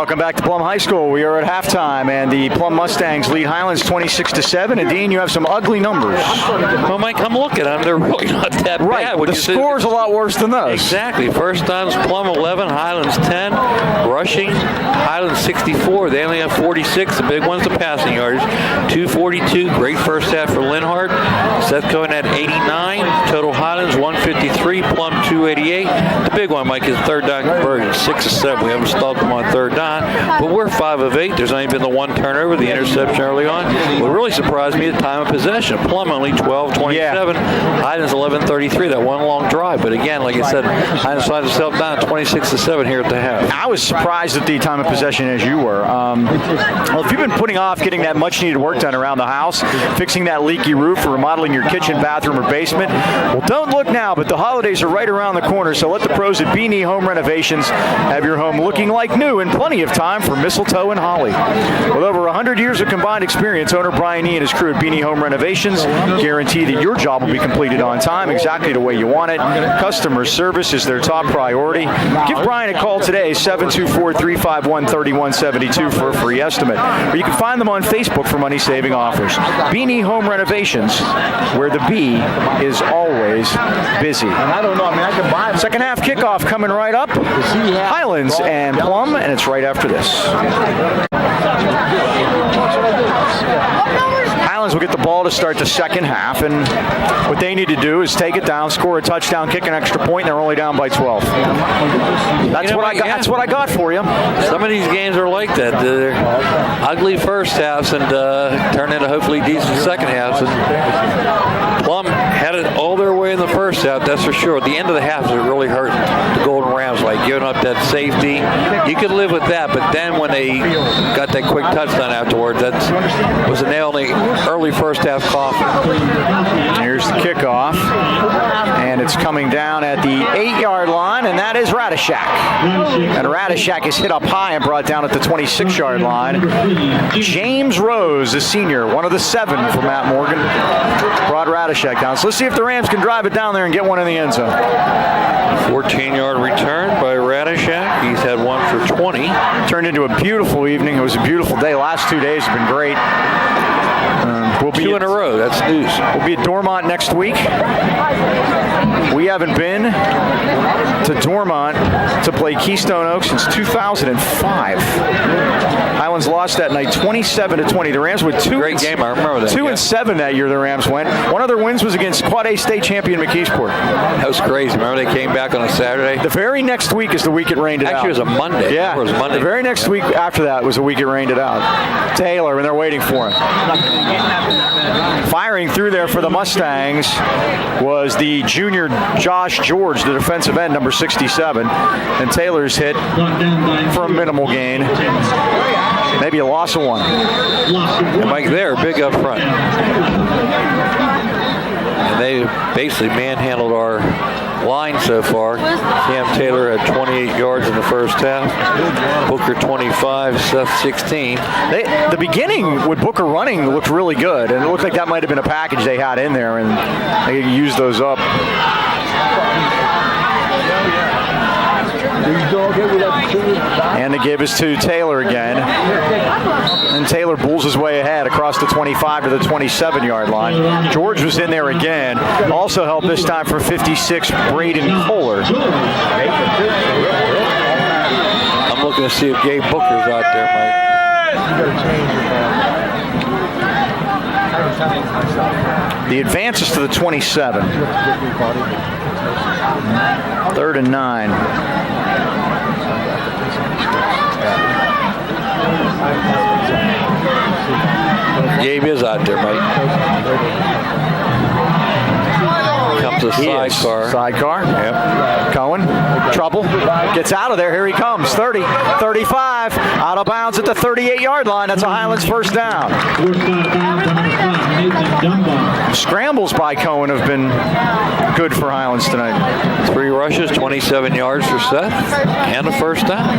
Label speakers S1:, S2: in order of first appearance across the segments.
S1: Welcome back to Plum High School. We are at halftime, and the Plum Mustangs lead Highlands 26-7. And Dean, you have some ugly numbers.
S2: Well, Mike, I'm looking at them. They're really not that bad.
S1: Right. The score's a lot worse than those.
S2: Exactly. First time's Plum 11, Highlands 10. Rushing, Highlands 64. They only have 46. The big one's the passing yardage. 242. Great first half for Linhart. Seth Cohen at 89. Total Highlands 153. Plum 288. The big one, Mike, is third down conversion. 6 of 7. We haven't stopped them on third down, but we're 5 of 8. There's only been the one turnover, the interception early on. What really surprised me, the time of possession. Plum only 12-27. Highlands 11-33. That one long drive. But again, like I said, Highlands finds itself down 26-7 here at the half.
S1: I was surprised at the time of possession as you were. Well, if you've been putting off getting that much needed work done around the house, fixing that leaky roof, or remodeling your kitchen, bathroom, or basement, well, don't look now, but the holidays are right around the corner, so let the pros at B&E Home Renovations have your home looking like new in plenty of time for mistletoe and holly. With over 100 years of combined experience, owner Brian E. and his crew at B&E Home Renovations guarantee that your job will be completed on time, exactly the way you want it. Customer service is their top priority. Give Brian a call today, 724-351-3172 for a free estimate. Or you can find them on Facebook for money-saving offers. B&E Home Renovations, where the B is always busy. Second half kickoff coming right up. Highlands and Plum, and it's right after this. Highlands will get the ball to start the second half, and what they need to do is take it down, score a touchdown, kick an extra point, and they're only down by 12. That's what I got for you.
S2: Some of these games are like that. They're ugly first halves and turn into hopefully decent second halves. And Plum had it all their way in the first half, that's for sure. At the end of the half, it really hurt the Golden Rams, like giving up that safety. You could live with that, but then when they got that quick touchdown afterwards, that was a nail in the early first half coffin.
S1: Here's the kickoff, and it's coming down at the 8-yard line, and that is Radishak. And Radishak is hit up high and brought down at the 26-yard line. James Rose, the senior, one of the 7 for Matt Morgan, brought Radishak down. So let's see if the Rams can drive it down there and get one in the end zone.
S2: 14-yard return by Radishak. He's had one for 20.
S1: Turned into a beautiful evening. It was a beautiful day. Last 2 days have been great. We'll be
S2: 2 in a row. That's news.
S1: We'll be at Dormont next week. We haven't been to Dormont to play Keystone Oaks since 2005. Highlands lost that night 27-20. The Rams went 2.
S2: Great game. I remember that.
S1: 2-7 that year. The Rams went. One of their wins was against Quad A state champion McKeesport.
S2: That was crazy. Remember they came back on a Saturday?
S1: The very next week is the week it rained it out.
S2: Actually, it was a Monday.
S1: Yeah.
S2: It was Monday.
S1: The very next week after that was the week it rained it out. Taylor, and they're waiting for him. Firing through there for the Mustangs was the junior Josh George, the defensive end, number 67. And Taylor's hit for a minimal gain. Maybe a loss of 1.
S2: And Mike, they're big up front. And they basically manhandled our line so far. Cam Taylor had 28 yards in the first half. Booker 25, Seth 16.
S1: The beginning with Booker running looked really good, and it looked like that might have been a package they had in there, and they used those up. And the give is to Taylor again. And Taylor bulls his way ahead across the 25 to the 27-yard line. George was in there again. Also helped this time for 56, Braden Kohler.
S2: I'm looking to see if Gabe Booker's out there, Mike.
S1: The advance is to the 27. 3rd and 9.
S2: Gabe is out there, Mike. Comes a sidecar.
S1: Sidecar.
S2: Yep.
S1: Cohen. Trouble. Gets out of there. Here he comes. 30, 35. Out of bounds at the 38-yard line. That's a Highlands first down. Scrambles by Cohen have been good for Highlands tonight.
S2: 3 rushes, 27 yards for Seth, and a first down.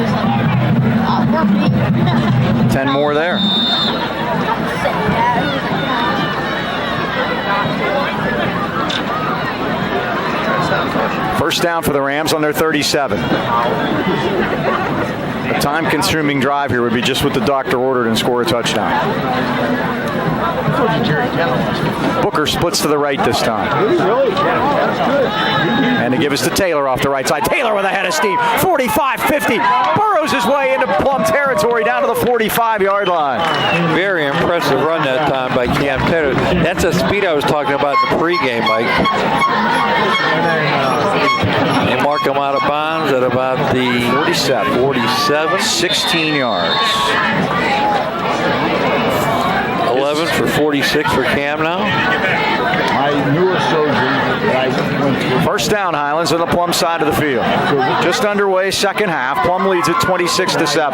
S1: 10 more there. First down for the Rams on their 37. A time-consuming drive here would be just what the doctor ordered and score a touchdown. Booker splits to the right this time. And to give us to Taylor off the right side. Taylor with a head of steam. 45-50. Burrows his way into Plum territory down to the 45-yard line.
S2: Very impressive run that time by Cam Taylor. That's the speed I was talking about in the pregame, Mike. They mark him out of bounds at about the 47.
S1: 16 yards.
S2: 11 for 46 for Cam now.
S3: My newest surgery that I went through.
S1: First down, Highlands on the Plum side of the field. Just underway, second half. Plum leads at 26-7.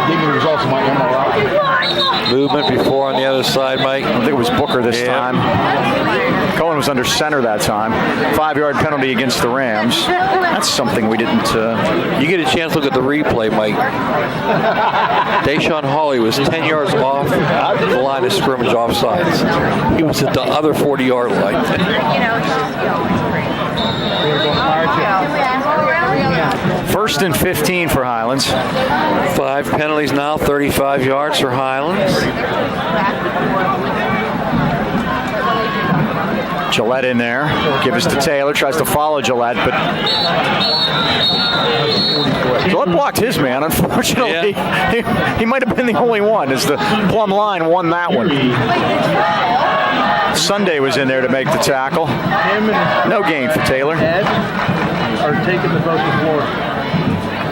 S3: Give me the results of my MRI.
S2: Movement before on the other side, Mike.
S1: I think it was Booker this time. Cohen was under center that time. 5-yard penalty against the Rams. That's something we didn't...
S2: You get a chance to look at the replay, Mike. Deshaun Hawley was 10 yards off the line of scrimmage offsides. He was at the other 40-yard line.
S1: First and 15 for Highlands.
S2: 5 penalties now, 35 yards for Highlands.
S1: Gillette in there. Give us to Taylor. Tries to follow Gillette, but Gillette blocked his man. Unfortunately, he might have been the only one, as the Plum line won that one. Sunday was in there to make the tackle. No gain for Taylor.
S3: Are taking the vote before.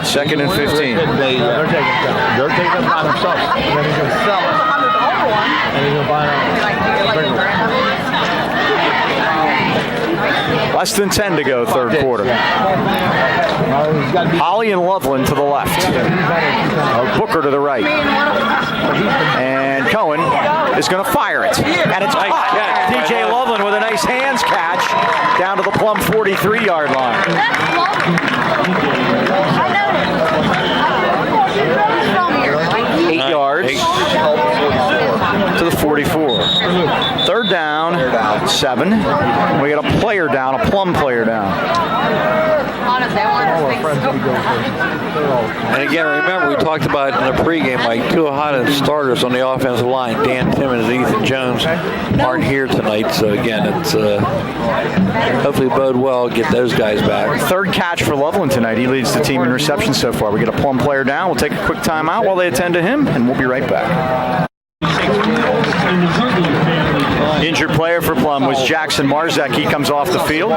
S1: Second and 15.
S3: They're taking it by themselves. And then he's going to sell it. And he's going to buy it.
S1: Less than 10 to go, third quarter. Holly and Loveland to the left. Booker to the right. And Cohen is going to fire it. And it's caught. DJ Loveland with a nice hands catch down to the Plum 43-yard line. 8 yards to the 44. Third down, 7. We got a player down, a Plum player down.
S2: And again, remember, we talked about in the pregame, like 2 Highlands starters on the offensive line, Dan Timmons and Ethan Jones, aren't here tonight. So again, it's hopefully bode well, get those guys back.
S1: Third catch for Loveland tonight. He leads the team in receptions so far. We get a Plum player down. We'll take a quick timeout while they attend to him, and we'll be right back. Injured player for Plum was Jackson Marzek. He comes off the field.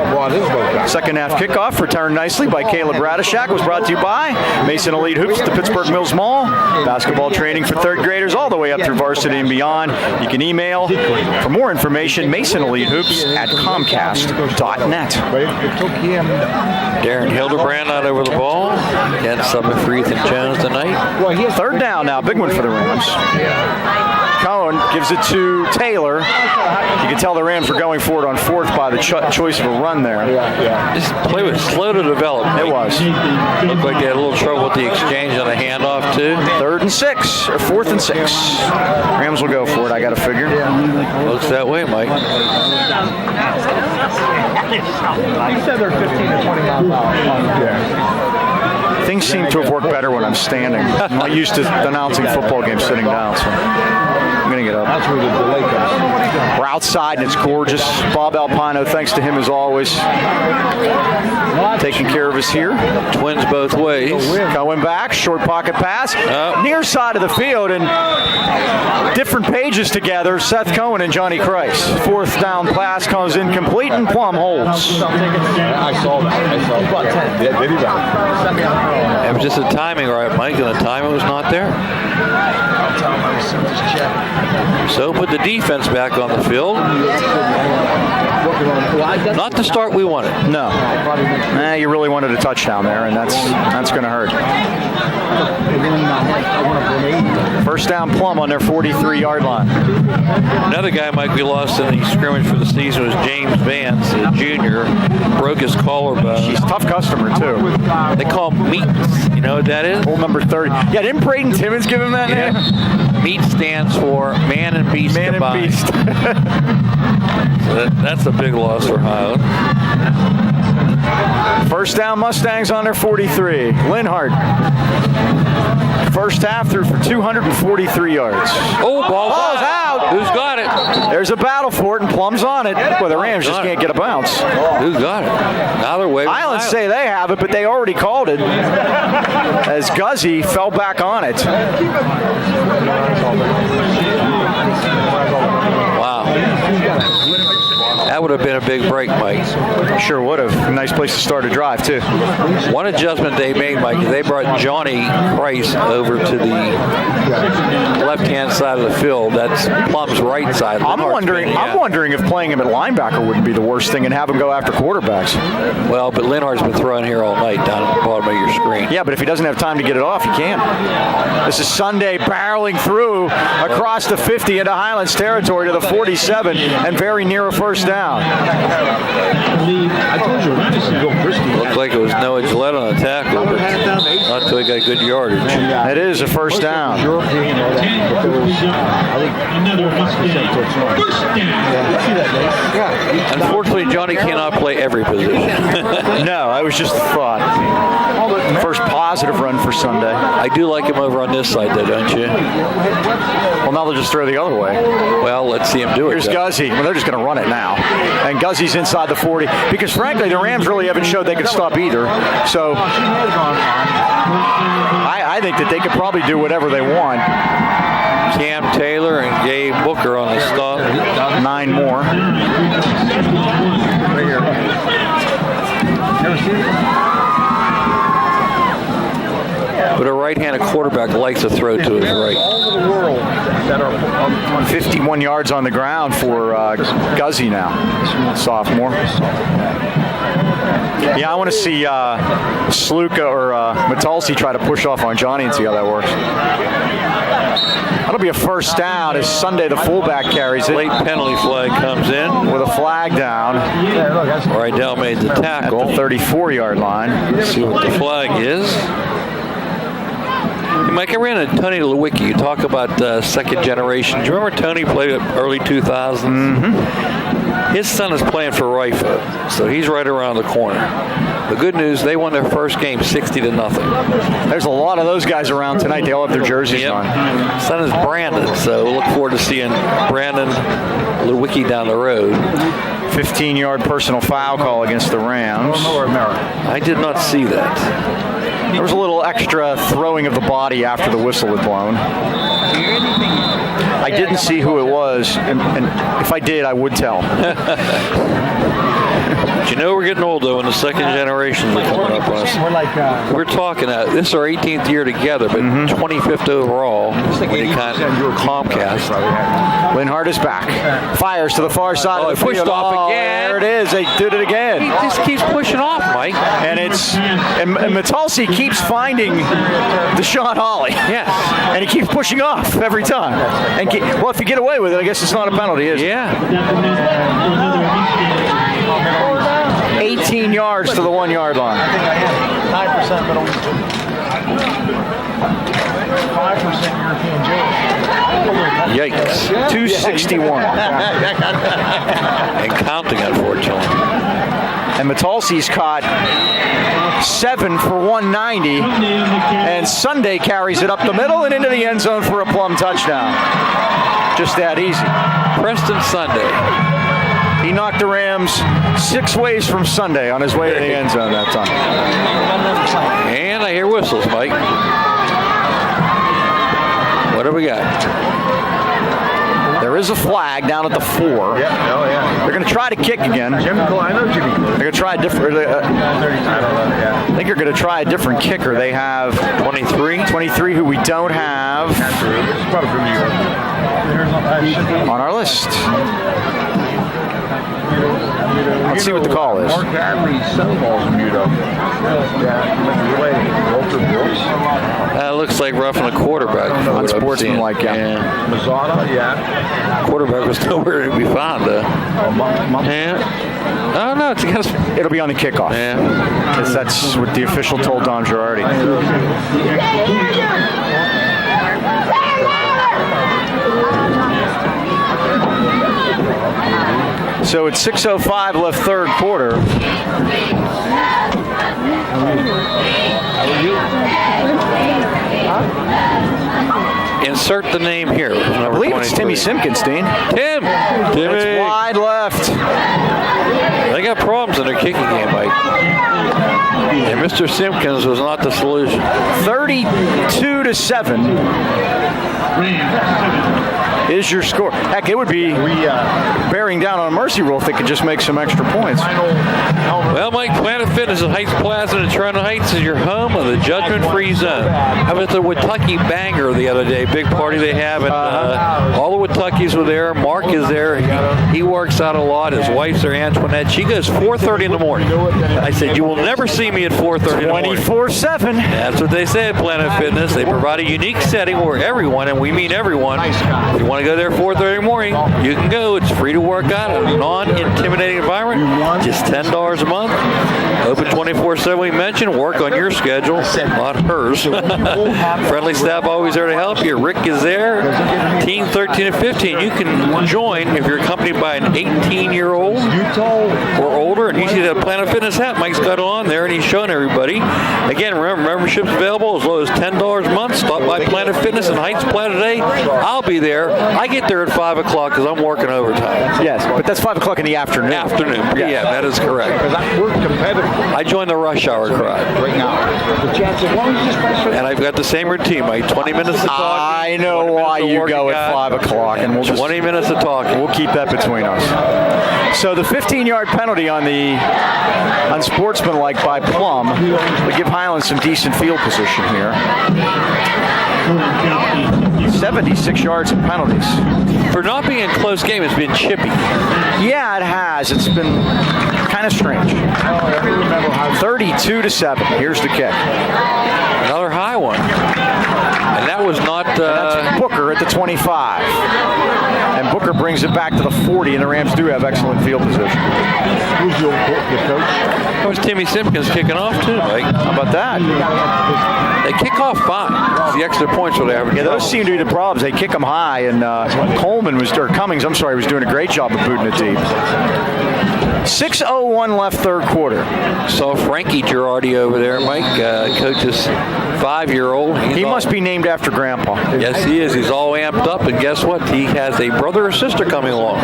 S1: Second half kickoff returned nicely by Caleb Radishak. Was brought to you by Mason Elite Hoops at the Pittsburgh Mills Mall. Basketball training for third graders all the way up through varsity and beyond. You can email for more information masonelitehoops@comcast.net.
S2: Darren Hildebrand out over the ball. Again, subbing for Ethan Jones tonight.
S1: Third down now. Big one for the Rams. Cohen gives it to Taylor. You can tell the Rams were going for it on fourth by the choice of a run there.
S2: This play was slow to develop.
S1: It was.
S2: Looked like they had a little trouble with the exchange on the handoff, too.
S1: 4th and 6. Rams will go for it, I got to figure.
S2: Looks that way, Mike.
S3: He said they're 15 to 20 miles out.
S1: Things seem to have worked better when I'm standing. I'm not used to announcing football games sitting down, so I'm going to get up.
S3: That's where the delay comes.
S1: We're outside and it's gorgeous. Bob Alpino, thanks to him as always, taking care of us here.
S2: Twins both ways.
S1: Cohen back, short pocket pass, near side of the field, and different pages together, Seth Cohen and Johnny Christ. Fourth down pass comes incomplete and Plum holds.
S3: I saw that. Yeah, did he
S2: It was just the timing, right, Mike? And the timing was not there. So put the defense back on the field. Not the start we wanted.
S1: No. You really wanted a touchdown there, and that's going to hurt. First down Plum on their 43-yard line.
S2: Another guy, Mike, we lost in the scrimmage for the season was James Vance, a junior. Broke his collarbone.
S1: He's a tough customer, too.
S2: They call him Meats. You know what that is?
S1: Old number 30. Yeah, didn't Braden Timmons give him that name?
S2: Meat stands for man and beast combined.
S1: So
S2: that's a big loss for Highland.
S1: First down Mustangs on their 43. Linhart. First half threw for 243 yards.
S2: Oh, ball's
S1: out.
S2: Who's got it?
S1: There's a battle for it, and Plum's on it. Well, the Rams just can't get a bounce.
S2: Who's got it? Now they're waving.
S1: Highlands say they have it, but they already called it as Guzzi fell back on it.
S2: Wow. That would have been a big break, Mike.
S1: Sure would have. Nice place to start a drive, too.
S2: One adjustment they made, Mike, is they brought Johnny Price over to the left-hand side of the field. That's Plum's right side.
S1: I'm wondering if playing him at linebacker wouldn't be the worst thing and have him go after quarterbacks.
S2: Well, but Linhart's been throwing here all night down at the bottom of your screen.
S1: Yeah, but if he doesn't have time to get it off, he can't. This is Sunday barreling through across the 50 into Highlands territory to the 47 and very near a first down.
S3: I told you,
S2: Looked like it was Noah Gillette on the tackle, but not until he got good yardage.
S1: It is a first down.
S2: Unfortunately, Johnny cannot play every position.
S1: No, I was just a thought. First positive run for Sunday.
S2: I do like him over on this side, though, don't you?
S1: Well, now they'll just throw the other way.
S2: Well, let's see him do it.
S1: Here's Guzzi. Well, they're just going to run it now. And Guzzi's inside the 40. Because, frankly, the Rams really haven't showed they could stop either. So I think that they could probably do whatever they want.
S2: Cam Taylor and Gabe Booker on the stop.
S1: 9 more.
S2: But a right-handed quarterback likes to throw to his right.
S1: 51 yards on the ground for Guzzi now, sophomore. Yeah, I want to see Sluka or Metalsi try to push off on Johnny and see how that works. That'll be a first down as Sunday, the fullback, carries it.
S2: Late penalty flag comes in.
S1: With a flag down.
S2: Rydell made the tackle.
S1: At the 34-yard line.
S2: Let's see what the flag is. Mike, I ran into Tony Lewicki. You talk about second generation. Do you remember Tony played early 2000s?
S1: Mm-hmm.
S2: His son is playing for Rifo, so he's right around the corner. The good news, they won their first game 60-0.
S1: There's a lot of those guys around tonight. They all have their jerseys on.
S2: Son is Brandon, so we'll look forward to seeing Brandon Lewicki down the road.
S1: 15-yard personal foul call against the Rams.
S2: I did not see that.
S1: There was a little extra throwing of the body after the whistle had blown. I didn't see who it was, and if I did, I would tell.
S2: But you know we're getting old, though, and the second generations are coming up on us. We're talking, this is our 18th year together, but 25th overall when you count Comcast.
S1: Linhart is back. Fires to the far side of the
S2: pushed
S1: field.
S2: off again.
S1: There it is. They did it again.
S2: He just keeps pushing off, Mike.
S1: And Metalsi keeps finding Deshaun Hawley.
S2: Yes.
S1: And he keeps pushing off every time. And well, if you get away with it, I guess it's not a penalty, is it?
S2: Yeah.
S1: 18 yards to the 1-yard line.
S3: 9% middle. 5% European Jewish.
S2: Yikes.
S1: 261.
S2: And counting, unfortunately.
S1: And Metalsi's caught 7 for 190. And Sunday carries it up the middle and into the end zone for a Plum touchdown. Just that easy.
S2: Preston Sunday.
S1: He knocked the Rams 6 ways from Sunday on his way to the end zone that time.
S2: And I hear whistles, Mike. What do we got?
S1: There is a flag down at the 4. They're going to try to kick again.
S3: I know Jimmy.
S1: They're going to try a different. I think they're going to try a different kicker. They have 23, who we don't have on our list. Let's see what the call is.
S3: Mark Hadley's son ball's mute up.
S2: Looks like roughing a quarterback.
S1: Unsportsmanlike, yeah.
S3: Mazzata, yeah.
S2: Quarterback was nowhere to be found. Yeah. Oh, no, it's against.
S1: It'll be on the kickoff.
S2: Yeah.
S1: Because that's what the official told Don Girardi. So it's 6:05 left third quarter.
S2: Insert the name here.
S1: I believe it's Timmy Simpkins, Dean.
S2: Timmy.
S1: It's wide left.
S2: They got problems in their kicking game, Mike. And Mr. Simpkins was not the solution.
S1: 32-7 is your score. Heck, it would be bearing down on a mercy rule if they could just make some extra points.
S2: Well, Mike, Planet Fitness at Heights Plaza in Toronto Heights is your home of the judgment-free zone. How about the Watucky Banger the other day? Big party they have. And all the Watuckies were there. Mark is there. He works out a lot. His wife's there, Antoinette. She goes 4:30 in the morning. I said, you will never see me at 4:30 in the morning.
S1: 24/7.
S2: That's what they say at Planet Fitness. They provide a unique setting where everyone, and we mean everyone, if you want to go there 4:30 in the morning, you can go. It's free to work out in a non-intimidating environment. Just $10 a month. Open 24/7, we mentioned. Work on your schedule, not hers. Friendly staff always there to help you. Rick is there. Teen 13 and 15. You can join if you're accompanied by an 18-year-old or older, and you see that Planet Fitness hat Mike's got on there, and he's showing everybody. Again, remember, membership's available as low as $10 a month. Stop by Planet Fitness in Heights Plaza today. I'll be there. I get there at 5 o'clock because I'm working overtime.
S1: Yes, but that's 5 o'clock in the afternoon.
S2: Yeah, that is correct. I joined the rush hour crowd. And I've got the same routine, Mike. 20 minutes of talking.
S1: I know why you go at 5 o'clock. And we'll
S2: 20 minutes of talking.
S1: We'll keep that between us. So the 15-yard penalty on the unsportsmanlike by Plum will give Highlands some decent field position here. 76 yards of penalties.
S2: For not being a close game, it's been chippy.
S1: Yeah, it has. It's been kind of strange. 32-7. Here's the kick.
S2: Another high one. And that was not...
S1: That's Booker at the 25. And Booker brings it back to the 40, and the Rams do have excellent field position.
S3: Who's your coach?
S2: That was Timmy Simpkins kicking off, too, Mike.
S1: How about that?
S2: They kick off fine. It's the extra points where they have.
S1: Yeah, those seem to be the problems. They kick them high, and Cummings, was doing a great job of booting it deep. 6:01 left third quarter.
S2: Saw Frankie Girardi over there, Mike, coach's 5-year-old.
S1: He must be named after Grandpa.
S2: Yes, he is. He's all amped up, and guess what? He has a brother or sister coming along.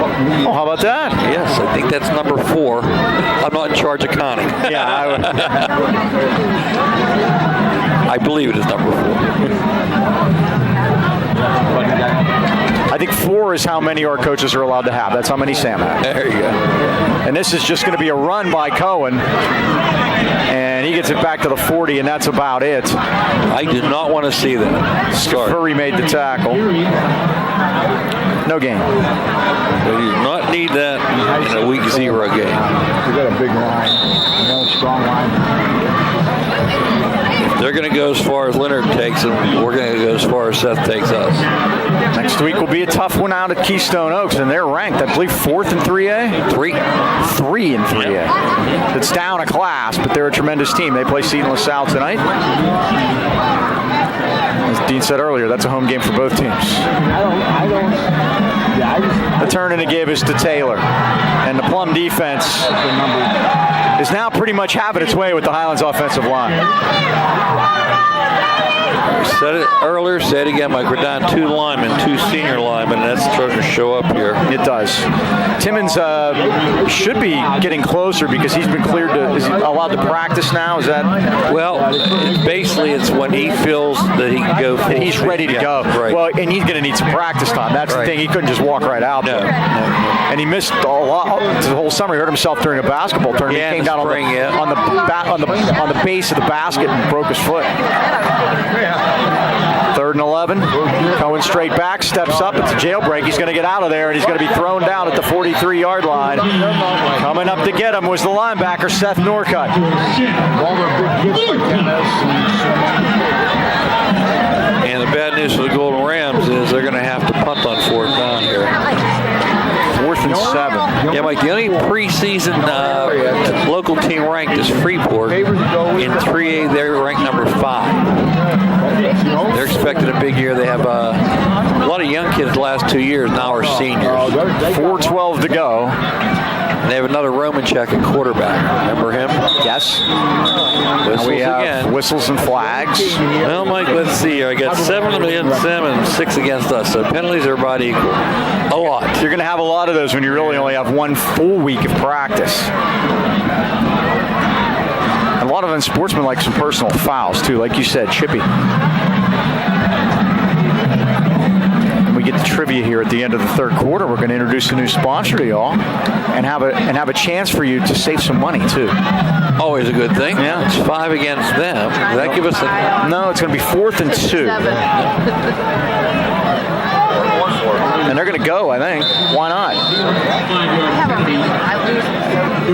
S1: Oh, how about that?
S2: Yes, I think that's number 4. I'm not in charge of counting.
S1: Yeah,
S2: I believe it is number 4.
S1: I think 4 is how many our coaches are allowed to have. That's how many Sam had.
S2: There you go.
S1: And this is just going to be a run by Cohen. And he gets it back to the 40, and that's about it.
S2: I did not want to see that.
S1: Furry made the tackle. No gain.
S2: We do not need that in a week 0 game.
S3: We got a big line. Strong line.
S2: They're going to go as far as Leonard takes them. We're going to go as far as Seth takes us.
S1: Next week will be a tough one out at Keystone Oaks, and they're ranked, I believe, 4th in 3A? 3 in 3A. Yep. It's down a class, but they're a tremendous team. They play Seton LaSalle tonight. As Dean said earlier, that's a home game for both teams. The turn and a give is to Taylor. And the Plum defense is now pretty much having its way with the Highlands offensive line.
S2: We said it earlier, say it again, Mike. We're down 2 linemen, 2 senior linemen, and that's starting to show up here.
S1: It does. Timmons should be getting closer because he's been cleared to, is he allowed to practice now? Is that?
S2: Well, basically it's when he feels that he can go full
S1: and he's ready to go.
S2: Right.
S1: Well, and he's going to need some practice time. That's the thing. He couldn't just walk right out there. And he missed a lot the whole summer. He hurt himself during a basketball tournament.
S2: Yeah,
S1: he came down on the base of the basket and broke his foot. 3rd and 11. Cohen straight back, steps up. It's a jailbreak. He's going to get out of there, and he's going to be thrown down at the 43-yard line. Coming up to get him was the linebacker, Seth Norcutt.
S2: And the bad news for the Golden Rams is they're going to have to punt on 4th down here.
S1: 4th and 7.
S2: Yeah, Mike, the only preseason local team ranked is Freeport. In 3A, they're ranked number 5. They're expecting a big year. They have a lot of young kids the last 2 years now are seniors.
S1: 4:12 to go.
S2: And they have another Roman check at quarterback. Remember him?
S1: Yes.
S2: Whistles
S1: We have
S2: again.
S1: whistles and flags.
S2: Well, Mike, let's see here. I got 7 against them and 6 against us. So penalties are about equal. A lot.
S1: You're going to have a lot of those when you really only have one full week of practice. A lot of unsportsmen like some personal fouls, too. Like you said, chippy. We get the trivia here at the end of the third quarter. We're going to introduce a new sponsor to y'all and have a chance for you to save some money, too.
S2: Always a good thing.
S1: Yeah.
S2: It's 5 against them. Does that give us a...
S1: No, it's going to be 4th and 2. And they're going to go, I think. Why not?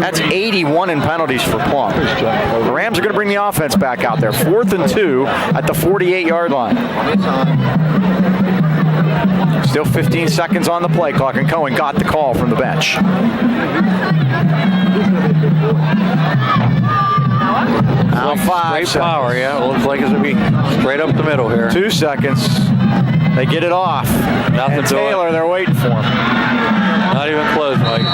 S1: That's 81 in penalties for Plum. The Rams are going to bring the offense back out there. 4th and 2 at the 48-yard line. Still 15 seconds on the play clock, and Cohen got the call from the bench. Now 5
S2: Straight power, yeah. It looks like it's going to be straight up the middle here.
S1: 2 seconds. They get it off.
S2: Nothing
S1: And
S2: to it.
S1: Taylor, they're waiting for him.
S2: Not even close, Mike.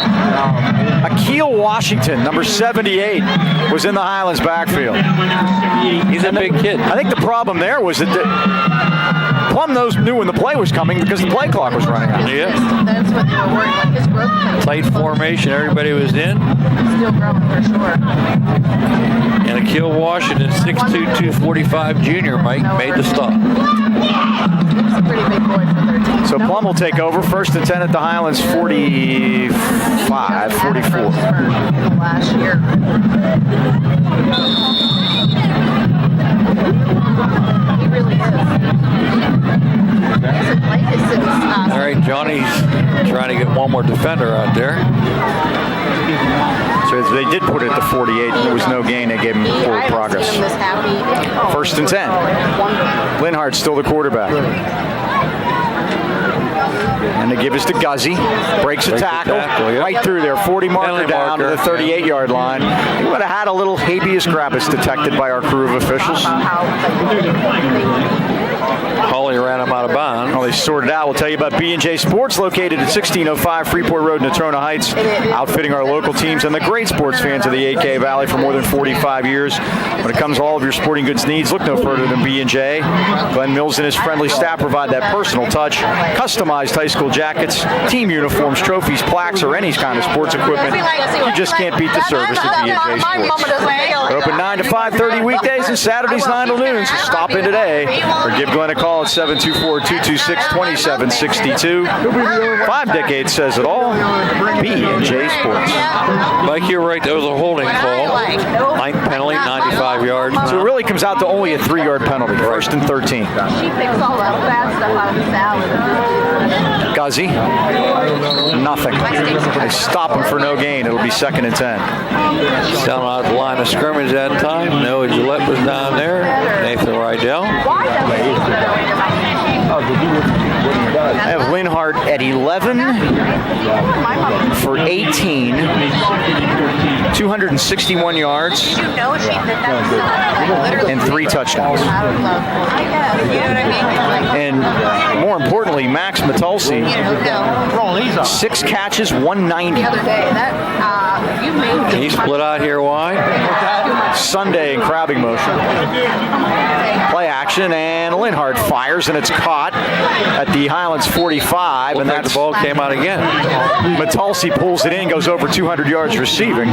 S1: Akeel Washington, number 78, was in the Highlands backfield.
S2: He's a big kid.
S1: I think the problem there was that Plum knew when the play was coming because the play clock was running out.
S2: Yeah.
S4: That's what they were worried about. His growth
S2: Tight formation. Everybody was in.
S4: still growing for sure.
S2: And Akeel Washington, 6'2", 245 junior, Mike, made the stop.
S4: He's a pretty big boy for 13.
S1: So Plum will take over. 1st and 10 at the Highlands, 45, 44.
S4: Last year. He really is. Hasn't played this since
S2: All right, Johnny's trying to get one more defender out there.
S1: So they did put it at the 48. There was no gain. They gave him forward progress. 1st and 10. Linhart's still the quarterback. And they give us to Guzzy. Breaks a tackle.
S2: Yep.
S1: Right through there. 40 marker
S2: Penalty
S1: down to the
S2: marker.
S1: 38-yard line. We would have had a little habeas corpus detected by our crew of officials.
S2: Hawley ran him out of bounds.
S1: Well, they sorted out. We'll tell you about B&J Sports, located at 1605 Freeport Road, Natrona Heights, outfitting our local teams and the great sports fans of the AK Valley for more than 45 years. When it comes to all of your sporting goods needs, look no further than B&J. Glenn Mills and his friendly staff provide that personal touch. Customized high school jackets, team uniforms, trophies, plaques, or any kind of sports equipment. You just can't beat the service at B&J Sports. They're open 9 to 5:30 weekdays and Saturdays 9 to noon, so stop in today or give Glenn a call at 724-226-2762. 5 decades says it all. B&J Sports.
S2: Mike, you're right. That was a holding call. 9th penalty, 95 yards.
S1: So it really comes out to only a 3-yard penalty. 1st and 13.
S4: She picks all that bad stuff out of the salad.
S1: Guzzy, nothing. They stop him for no gain. It'll be 2nd and 10.
S2: Down out the line of scrimmage that time. Noah Gillette was down there. Nathan Rydell.
S1: I have Linhart at 11 for 18, 261 yards, and 3 touchdowns. And more importantly, Max Matulsi, 6 catches, 190.
S2: He split out here wide.
S1: Sunday in crabbing motion. Play action, and Linhart fires, and it's caught at the Highlands 45, and
S2: Like the ball came out again.
S1: Matulsi pulls it in, goes over 200 yards receiving.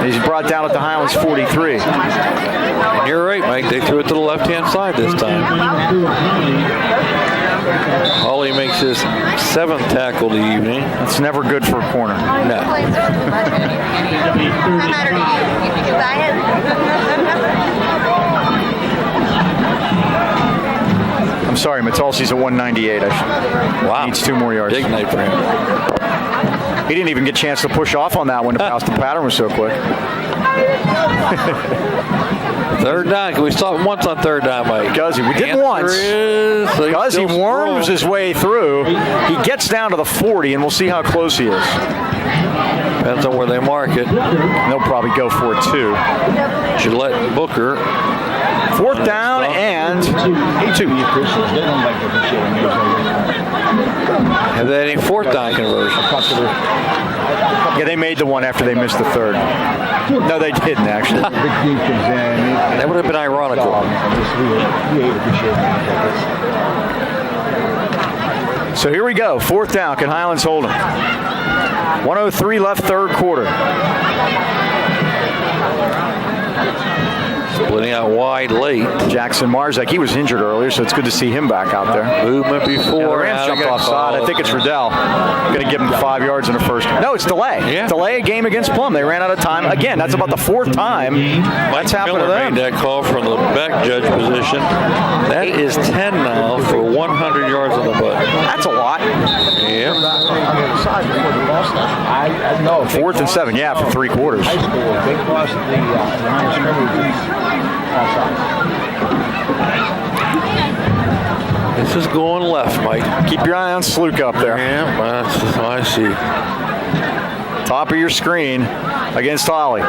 S1: He's brought down at the Highlands 43.
S2: And you're right, Mike. They threw it to the left-hand side this time. Hawley makes his 7th tackle of the evening.
S1: That's never good for a corner.
S2: No.
S1: I'm sorry, Matulsi's at 198.
S2: Wow.
S1: Needs 2 more yards.
S2: Big night for him.
S1: He didn't even get a chance to push off on that one. The pattern was so quick.
S2: 3rd down. Can we stop once on 3rd down, Mike?
S1: Guzzy, we did once. Guzzy worms his way through. He gets down to the 40, and we'll see how close he is.
S2: Depends on where they mark it.
S1: And they'll probably go for it, too.
S2: Gillette and Booker
S1: 4th down and 2.
S2: Have they had any 4th down conversion?
S1: Yeah, they made the one after they missed the 3rd. No, they didn't, actually.
S2: That would have been ironical.
S1: So here we go. 4th down. Can Highlands hold them? 1:03 left, 3rd quarter.
S2: Splitting out wide late.
S1: Jackson Marzek, he was injured earlier, so it's good to see him back out there.
S2: Movement before.
S1: Yeah, the Rams jumped offside. I think it's Riddell. Going to give him 5 yards in the first. No, it's delay.
S2: Yeah.
S1: Delay a game against Plum. They ran out of time. Again, that's about the 4th time that's happened to
S2: Miller
S1: them.
S2: made that call from the back judge position. That is 10 now for 100 yards on the butt.
S1: That's a lot.
S2: Yeah.
S1: 4th and 7, yeah, for 3 quarters.
S3: High school, they crossed the line of scrimmage offside.
S2: This is going left, Mike.
S1: Keep your eye on Sluke up there.
S2: Yeah, that's what I see.
S1: Top of your screen against Holly.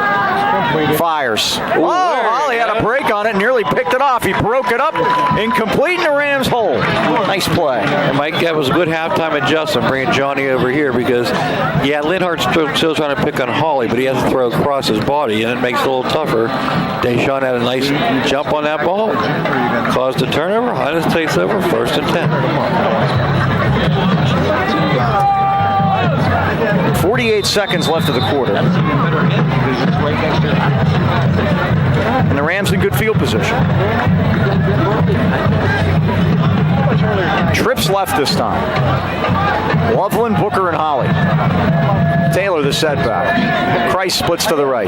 S1: Fires. Oh, Holly had a break on it, nearly picked it off. He broke it up, incomplete in the Rams' hole. Nice play.
S2: And Mike, that was a good halftime adjustment, bringing Johnny over here because, yeah, Linhart's still trying to pick on Holly, but he has to throw across his body, and it makes it a little tougher. Deshaun had a nice jump on that ball, caused a turnover. Highlands takes over, 1st and 10.
S1: 48 seconds left of the quarter. And the Rams in good field position. Trips left this time. Loveland, Booker, and Holly. Taylor the setback. Christ splits to the right.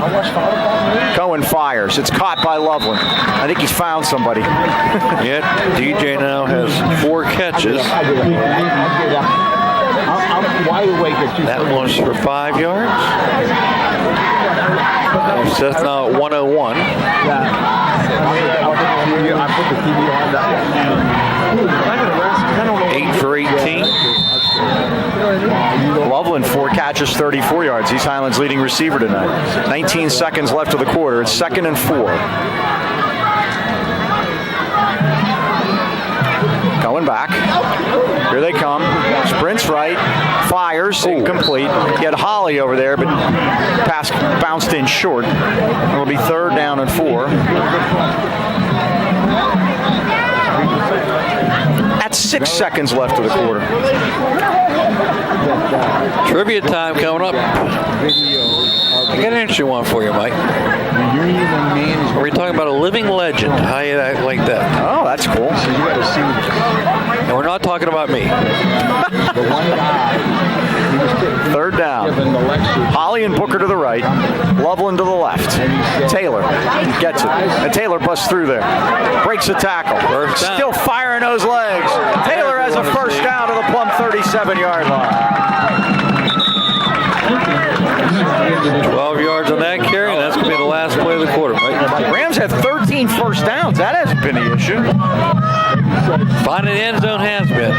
S1: Cohen fires. It's caught by Loveland. I think he's found somebody.
S2: Yet DJ now has 4 catches.
S3: I'm wide awake at 2:30.
S2: That one's for 5 yards. Seth now at 101.
S3: I put the TV on.
S2: 8 for 18.
S1: Loveland, 4 catches, 34 yards. He's Highlands' leading receiver tonight. 19 seconds left of the quarter. It's 2nd and 4. Going back. Here they come. Sprints right. Fires. Incomplete. He had Holly over there, but pass bounced in short. It'll be 3rd down and 4. At 6 seconds left of the quarter.
S2: Trivia time coming up. I got an interesting one for you, Mike. We're talking about a living legend. How you act like that?
S1: Oh, that's cool.
S2: And we're not talking about me.
S1: 3rd down. Holly and Booker to the right. Loveland to the left. Taylor gets it. And Taylor busts through there. Breaks the tackle. Still firing those legs. Taylor has a 1st down to the Plum 37-yard line.
S2: 12 yards on that carry, and that's going to be the last play of the quarter, Mike.
S1: Rams had 13 1st downs. That hasn't been the issue.
S2: Finding the end zone has been.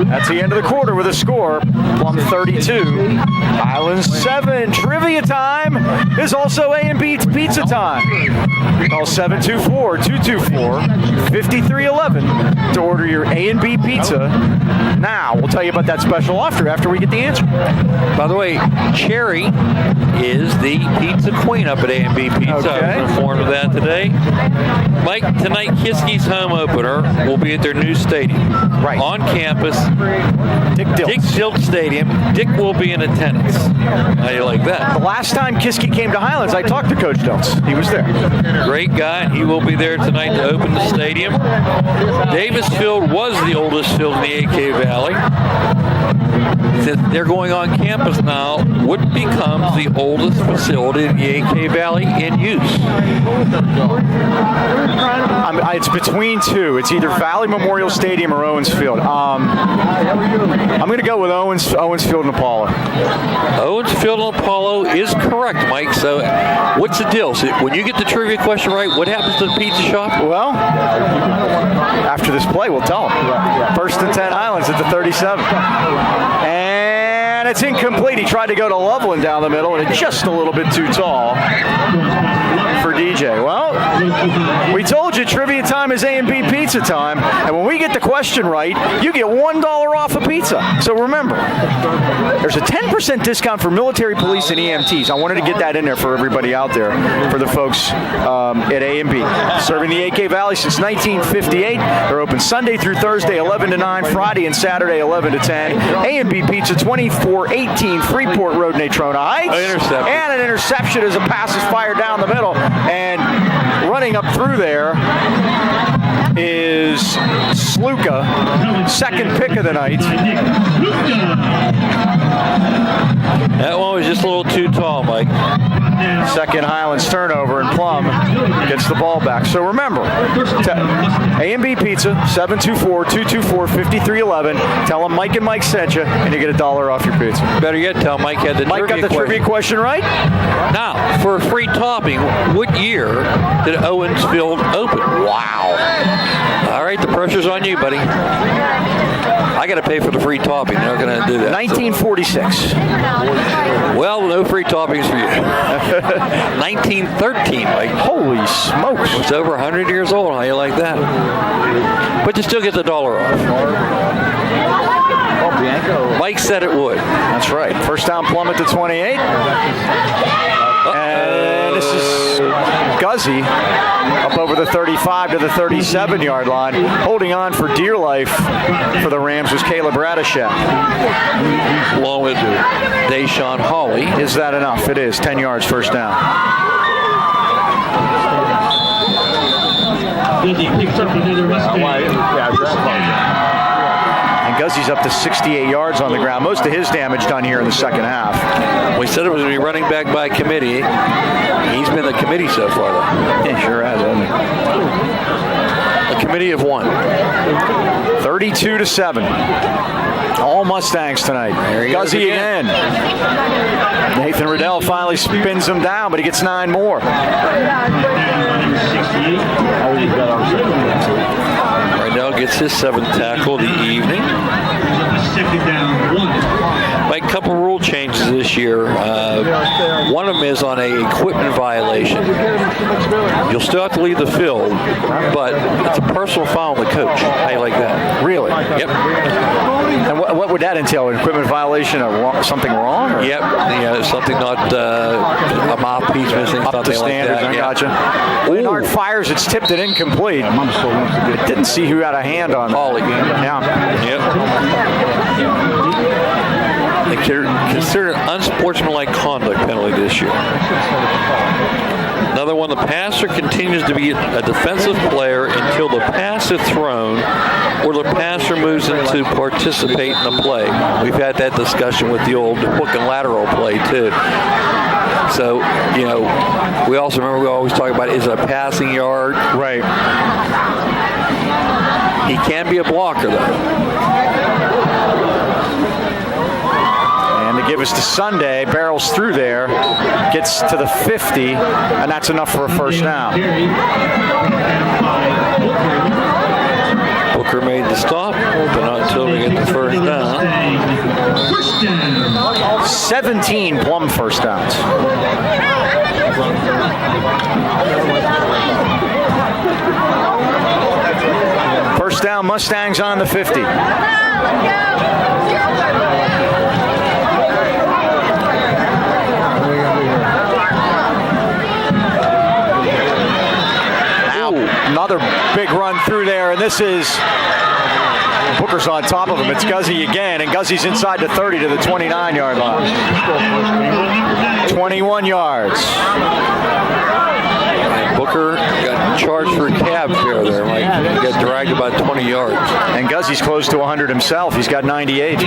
S1: That's the end of the quarter with a score. Plum 32, Highlands 7. Trivia time is also A&B pizza time. Call 724-224-5311 to order your A&B pizza now. We'll tell you about that special offer after we get the answer.
S2: By the way, Cherry is the pizza queen up at A&B Pizza.
S1: Okay.
S2: I was informed of that today. Mike, tonight Kiski's home opener will be at their new stadium.
S1: Right.
S2: On campus.
S1: Dick
S2: Dilts Stadium. Dick will be in attendance. How do you like that?
S1: The last time Kiski came to Highlands, I talked to Coach Dilts. He was there.
S2: Great guy, and he will be there tonight to open the stadium. Davis Field was the oldest field in the AK Valley. Since they're going on campus now, what becomes the oldest facility in the AK Valley in use?
S1: It's between two. It's either Valley Memorial Stadium or Owens Field. I'm going to go with Owens Field and Apollo.
S2: Owens Field and Apollo is correct, Mike. So what's the deal? So when you get the trivia question right, what happens to the pizza shop?
S1: Well, after this play, we'll tell them. 1st and 10 Highlands at the 37. And it's incomplete. He tried to go to Loveland down the middle, and it's just a little bit too tall for DJ. Well, we told you trivia time is A&B pizza time, and when we get the question right, you get $1 off a pizza. So remember, there's a 10% discount for military, police, and EMTs. I wanted to get that in there for everybody out there, for the folks at A&B. Serving the AK Valley since 1958. They're open Sunday through Thursday, 11 to 9, Friday and Saturday, 11 to 10. A&B Pizza, 2418 Freeport Road, Natrona Heights. And an interception as a pass is fired down the middle. And running up through there is Sluka, second pick of the night.
S2: That one was just a little too tall, Mike.
S1: Second Highlands turnover, and Plum gets the ball back. So remember, A&B Pizza, 724-224-5311. Tell them Mike and Mike sent you, and you get $1 off your pizza.
S2: Better yet, tell Mike had the
S1: Mike got the trivia question right.
S2: Now, for a free topping, what year did Owensfield open?
S1: Wow.
S2: All right, the pressure's on you, buddy. I got to pay for the free topping. They're not going to do that.
S1: 1946.
S2: Well, no free toppings for you. 1913, Mike.
S1: Holy smokes.
S2: It's over 100 years old. How you like that? But you still get the $1 off. Mike said it would.
S1: That's right. First down, Plum at the 28. And this is Guzzi up over the 35 to the 37-yard line. Holding on for dear life for the Rams was Caleb Radishek.
S2: Along with Deshaun Hawley.
S1: Is that enough? It is. 10 yards, first down. And Guzzi's up to 68 yards on the ground. Most of his damage done here in the second half.
S2: We said it was going to be running back by committee. He's been the committee so far, though.
S1: Yeah, sure has, hasn't he?
S2: A committee of one.
S1: 32-7. All Mustangs tonight. Guzzi again. Nathan Riddell finally spins him down, but he gets 9 more.
S2: Riddell gets his 7th tackle of the evening. Like a couple rule changes this year. One of them is on a equipment violation. You'll still have to leave the field, but it's a personal foul on the coach. How you like that?
S1: Really?
S2: Yep.
S1: And what would that entail? An equipment violation of something wrong? Or?
S2: Yep. Yeah, something not a mouthpiece missing,
S1: Up
S2: something
S1: to standards,
S2: like that.
S1: I gotcha. Leonard fires, it's tipped it incomplete. It didn't see who had a hand on it.
S2: Hawley.
S1: Yeah.
S2: Yep. They consider it unsportsmanlike conduct penalty this year. Another one, the passer continues to be a defensive player until the pass is thrown or the passer moves in to participate in the play. We've had that discussion with the old hook and lateral play, too. So, you know, we also remember we always talk about, is it a passing yard?
S1: Right.
S2: He can be a blocker, though.
S1: And to give us to Sunday, barrels through there, gets to the 50, and that's enough for a first down.
S2: Booker made the stop, but not until we get the first down.
S1: 17 Plum first downs. First down, Mustangs on the 50. Now, another big run through there, and this is Booker's on top of him. It's Guzzi again, and Guzzi's inside the 30 to the 29-yard line. 21 yards.
S2: Booker got charged for a cab fare there, Mike. He got dragged about 20 yards.
S1: And Guzzi's close to 100 himself. He's got 98.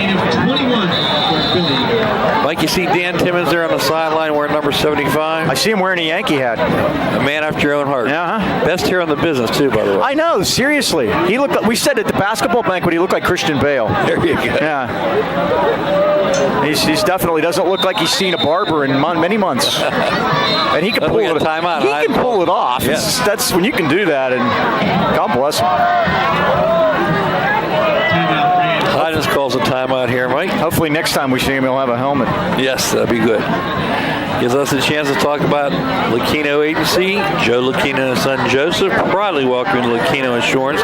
S2: Mike, you see Dan Timmons there on the sideline wearing number 75?
S1: I see him wearing a Yankee hat.
S2: A man after your own heart.
S1: Uh-huh.
S2: Best hair in the business, too, by the way.
S1: I know, seriously. He looked. We said at the basketball banquet he looked like Christian Bale.
S2: There you go.
S1: Yeah. He's definitely doesn't look like he's seen a barber in many months. And he can pull it.
S2: Timeout.
S1: He can pull it off.
S2: Yes.
S1: That's when you can do that, and God bless him.
S2: Dennis calls a timeout here, Mike.
S1: Hopefully next time we see him, he'll have a helmet.
S2: Yes, that'd be good. Gives us a chance to talk about Lucchino Agency, Joe Lucchino and son Joseph, proudly welcoming Lucchino Insurance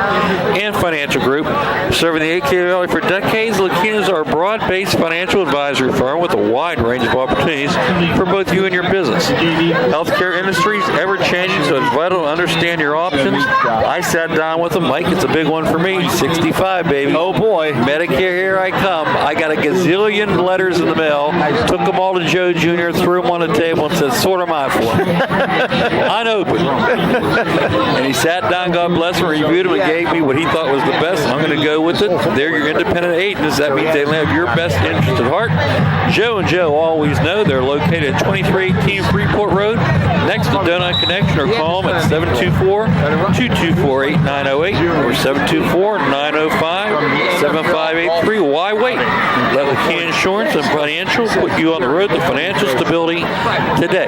S2: and Financial Group. Serving the AK Valley for decades, Lucchinos are a broad-based financial advisory firm with a wide range of opportunities for both you and your business. Healthcare industry is ever-changing, so it's vital to understand your options. I sat down with them. Mike, it's a big one for me. 65, baby.
S1: Oh, boy.
S2: Medicare, here I come. I got a gazillion letters in the mail. Took them all to Joe Jr., threw them on the table and said, sort them out for him. Unopened. And he sat down, God bless him, reviewed them and gave me what he thought was the best. I'm going to go with it. They're your independent agents. That means they have your best interest at heart. Joe and Joe always know they're located at 2318 Freeport Road, next to Donut Connection, or call them at 724-224-8908 or 724-905-7583. Why wait? Let Lucchino Insurance and Financial put you on the road to financial stability today.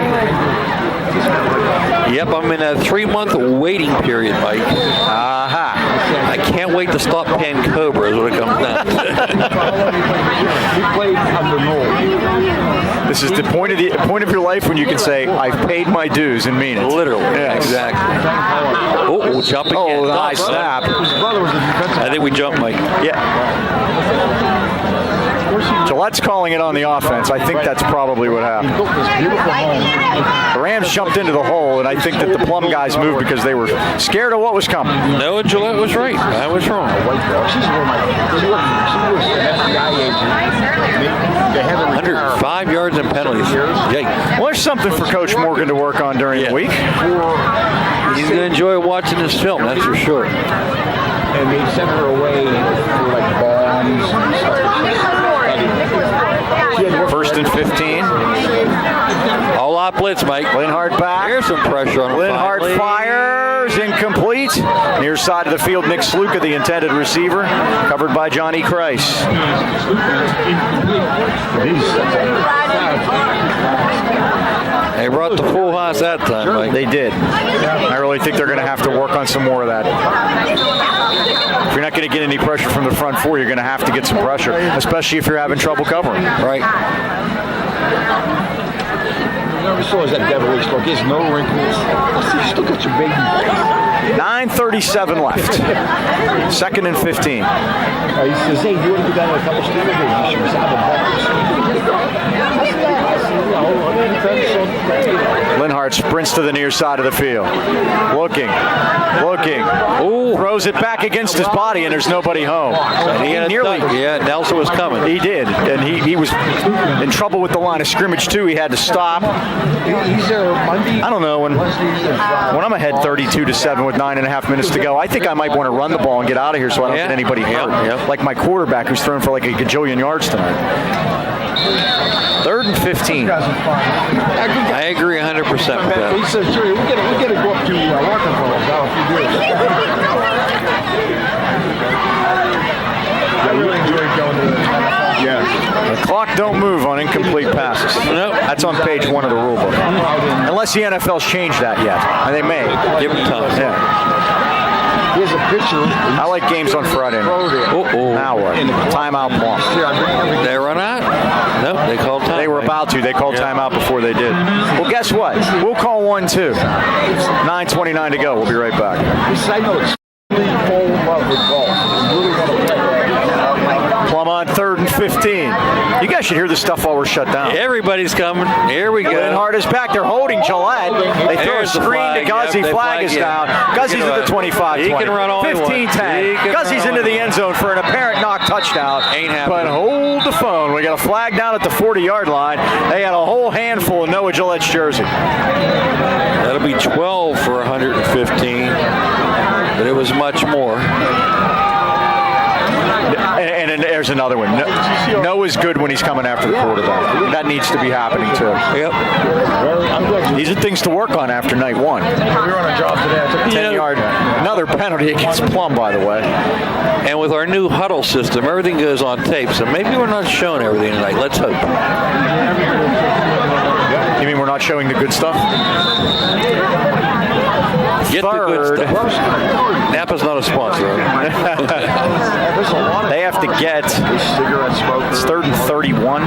S2: Yep, I'm in a 3-month waiting period, Mike.
S1: Aha.
S2: I can't wait to stop paying Cobra is what it comes down to.
S3: He played under Noel.
S1: This is the point of your life when you can say, I've paid my dues and mean it.
S2: Literally.
S1: Yes.
S2: Exactly. Oh, jump again.
S1: Oh, nice snap.
S3: His brother was a defensive.
S2: I think we jumped, Mike.
S1: Yeah. Gillette's calling it on the offense. I think that's probably what
S3: He
S1: happened.
S3: built this beautiful home.
S1: The Rams jumped into the hole, and I think that the Plum guys moved because they were scared of what was coming.
S2: No, Gillette was right. I was wrong.
S3: White girl. She's one of my. She was an FBI agent. They had to retire
S2: 105 yards and penalties. Yikes.
S1: Well, there's something for Coach Morgan to work on during the week.
S2: He's going to enjoy watching this film, that's for sure.
S3: And they sent her away for like bombs and stuff.
S1: First and 15.
S2: All out blitz, Mike.
S1: Linhart back.
S2: Here's some pressure on him.
S1: Linhart
S2: finally.
S1: fires. Incomplete. Near side of the field, Nick Sluka, the intended receiver. Covered by Johnny Christ.
S2: They brought the full house that time, Mike.
S1: They did. I really think they're going to have to work on some more of that. If you're not going to get any pressure from the front four, you're going to have to get some pressure, especially if you're having trouble covering.
S2: Right.
S3: Never saw is that devilish look. He has no wrinkles. You still got your baby.
S1: 9:37 left. Second and 15.
S3: He says, hey, you want to go down to a couple Steelers games? She was out of
S1: Linhart sprints to the near side of the field. Looking. Ooh. Throws it back against his body, and there's nobody home.
S2: And he had
S1: nearly.
S2: Yeah, Nelson was coming.
S1: He did, and he was in trouble with the line of scrimmage too. He had to stop.
S3: He's there Monday.
S1: I don't know when I'm ahead 32-7 with 9.5 minutes to go. I think I might want to run the ball and get out of here so I don't get anybody hurt.
S2: Yeah.
S1: Like my quarterback who's thrown for like a gajillion yards tonight. Third and 15.
S2: I agree 100% with that.
S3: He says, sure, we got to go up to Rockefeller now if you do it. I really enjoyed going to the
S1: The clock don't move on incomplete passes.
S2: Nope.
S1: That's on page 1 of the rule book. Unless the NFL's changed that yet. And they may.
S2: Give him time.
S1: Yeah.
S3: Here's a picture.
S1: I like games on Friday night. Now what? Timeout Plum.
S2: They run out? No, they called time.
S1: They were about to. They called timeout before they did. Well, guess what? We'll call one too. 9:29 to go. We'll be right back.
S3: I know it's fall in love with golf. Really want to play.
S1: Plum on third and 15. You guys should hear this stuff while we're shut down.
S2: Everybody's coming. Here we go.
S1: Linhart is back. They're holding Gillette. They throw a
S2: There's the
S1: screen to
S2: flag.
S1: Guzzi.
S2: Yep,
S1: Flag is down. Guzzi's at the 25-20.
S2: He can run all he wants.
S1: 15-10. Guzzi's into the end zone for an apparent knock touchdown.
S2: Ain't happening.
S1: But hold the phone. We got a flag down at the 40-yard line. They had a whole handful of Noah Gillette's jersey.
S2: That'll be 12 for 115, but it was much more.
S1: And there's another one. Noah's good when he's coming after the quarterback. That needs to be happening too.
S2: Yep.
S1: These are things to work on after night one.
S3: We were on a job today.
S1: 10-yard. Another penalty against Plum, by the way.
S2: And with our new huddle system, everything goes on tape, so maybe we're not showing everything tonight. Let's hope.
S1: You mean we're not showing the good stuff?
S2: Get the good
S1: third.
S2: stuff. Napa's not a sponsor.
S1: They have to get, it's third and 31.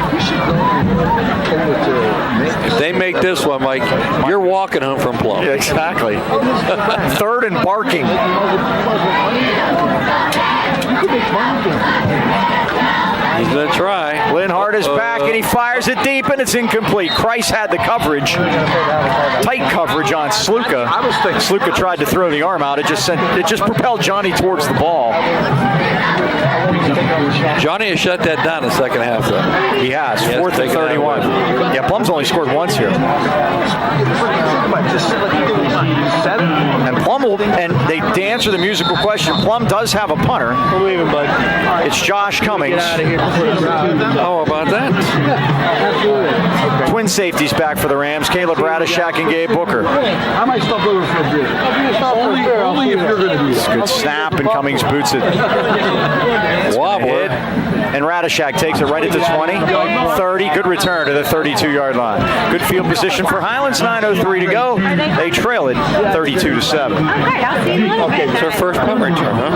S2: If they make this one, Mike, you're walking home from Plum.
S1: Yeah, exactly. Third and barking.
S2: He's going to try.
S1: Linhart is back and he fires it deep and it's incomplete. Kreis had the coverage. Tight coverage on Sluka. Sluka tried to throw the arm out. It just propelled Johnny towards the ball.
S2: Johnny has shut that down in the second half, though.
S1: He has.
S2: He has
S1: Fourth and
S2: taken that
S1: 31.
S2: away.
S1: Yeah, Plum's only scored once here. And Plum will, and to answer the musical question, Plum does have a punter.
S3: Believe him, bud.
S1: It's Josh Cummings.
S2: How about that?
S1: Twin safeties back for the Rams. Caleb Radishak and Gabe Booker.
S3: I might stop over for a beer. Only if you're going to be there.
S1: Good snap and Cummings boots it.
S2: Wobbler.
S1: Hit. And Radishak takes it right at the 20, 30. Good return to the 32-yard line. Good field position for Highlands. 9:03 to go. They trail it 32-7.
S2: It's our first punt return, huh?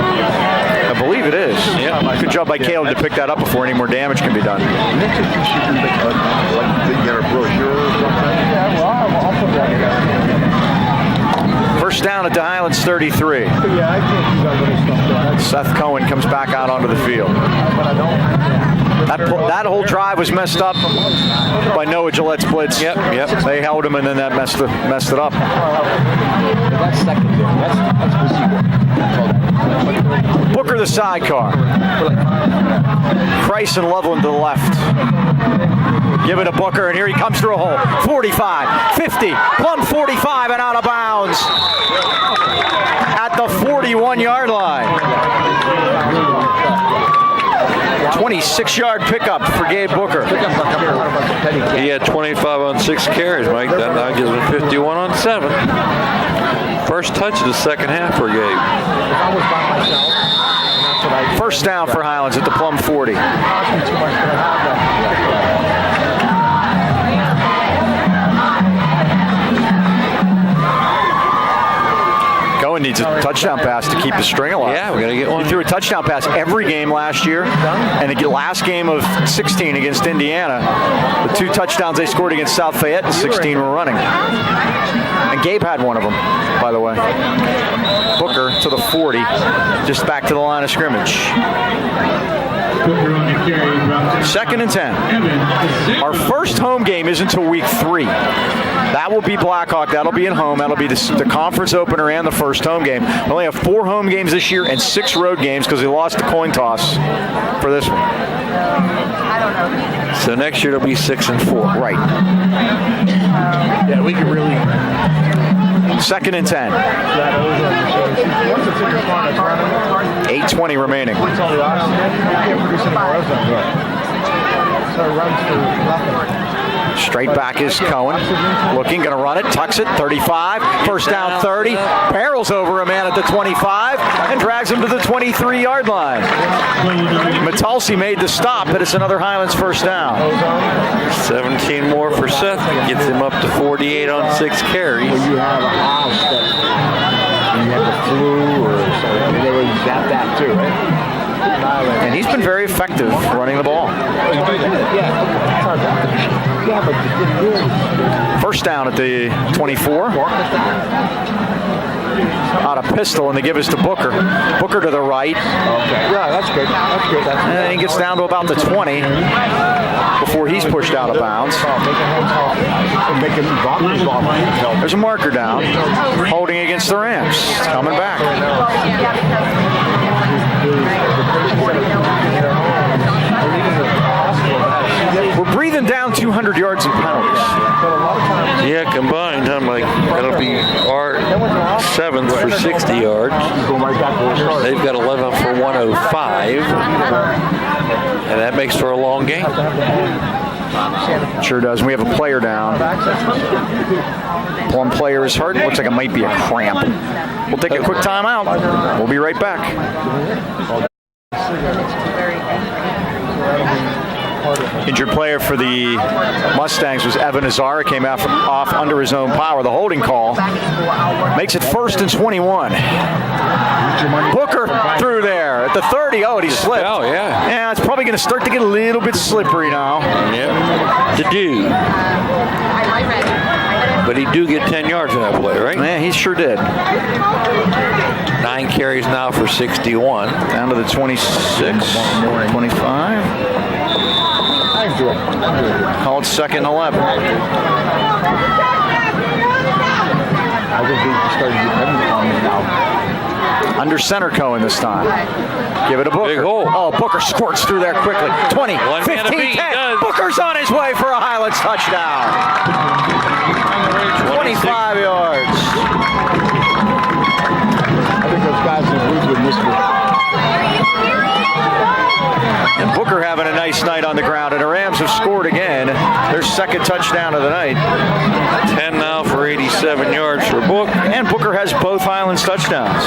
S1: I believe it is.
S2: Yeah.
S1: Good job by Caleb to pick that up before any more damage can be done. First down at the Highlands 33. Seth Cohen comes back out onto the field. That whole drive was messed up by Noah Gillette's blitz.
S2: Yep.
S1: They held him and then that messed it up. Booker the sidecar. Kreis and Loveland to the left. Give it to Booker, and here he comes through a hole. 45, 50, Plum 45 and out of bounds at the 41-yard line. 26-yard pickup for Gabe Booker.
S2: He had 25 on 6 carries, Mike. That now gives him 51 on 7. First touch of the second half for Gabe.
S1: First down for Highlands at the Plum 40. Cohen needs a touchdown pass to keep the string alive.
S2: Yeah, we got to get one.
S1: He threw a touchdown pass every game last year, and the last game of 16 against Indiana, the 2 touchdowns they scored against South Fayette in 16 were running. And Gabe had one of them, by the way. Booker to the 40, just back to the line of scrimmage. Second and 10. Our first home game is until week 3. That will be Blackhawk. That'll be at home. That'll be the conference opener and the first home game. We only have 4 home games this year and 6 road games because they lost the coin toss for this one.
S2: So next year it'll be 6 and 4.
S1: Right.
S3: Yeah, we could really.
S1: Second and 10. 8:20 remaining. Straight back is Cohen. Looking, going to run it. Tucks it. 35. First down 30. Barrels over a man at the 25 and drags him to the 23-yard line. Metalsi made the stop, but it's another Highlands first down.
S2: 17 more for Seth. Gets him up to 48 on 6 carries.
S3: When you have a house that you have the flu or something, they would zap that too, right?
S1: And he's been very effective running the ball. First down at the 24. Out of pistol, and they give us to Booker. Booker to the right.
S3: Okay. Yeah, that's good. That's good.
S1: And he gets down to about the 20 before he's pushed out of bounds. There's a marker down. Holding against the Rams. It's coming back. We're breathing down 200 yards in penalties.
S2: Yeah, combined, I'm like, that'll be our 7th for 60 yards. They've got 11 for 105. And that makes for a long game.
S1: Sure does. We have a player down. Plum player is hurt. Looks like it might be a cramp. We'll take a quick timeout. We'll be right back. Injured player for the Mustangs was Evan Azara. Came off under his own power. The holding call makes it 1st and 21. Booker through there at the 30. Oh, and he slipped.
S2: Oh, yeah.
S1: Yeah, it's probably going to start to get a little bit slippery now.
S2: Yep. To do. But he do get 10 yards in that play, right?
S1: Yeah, he sure did.
S2: 9 carries now for 61.
S1: Down to the 26, 25. Called 2nd and 11.
S3: I think he started depending on me now.
S1: Under center Cohen this time. Give it a Booker.
S2: Big hole.
S1: Oh, Booker squirts through there quickly. 20,
S2: One man
S1: 15,
S2: a beat,
S1: 10. Booker's on his way for a Highlands touchdown. 25 yards.
S3: I think those guys in blue would miss me.
S1: And Booker having a nice night on the ground, and the Rams have scored again. Their 2nd touchdown of the night.
S2: 10 now for 87 yards for Book.
S1: And Booker has both Highlands touchdowns.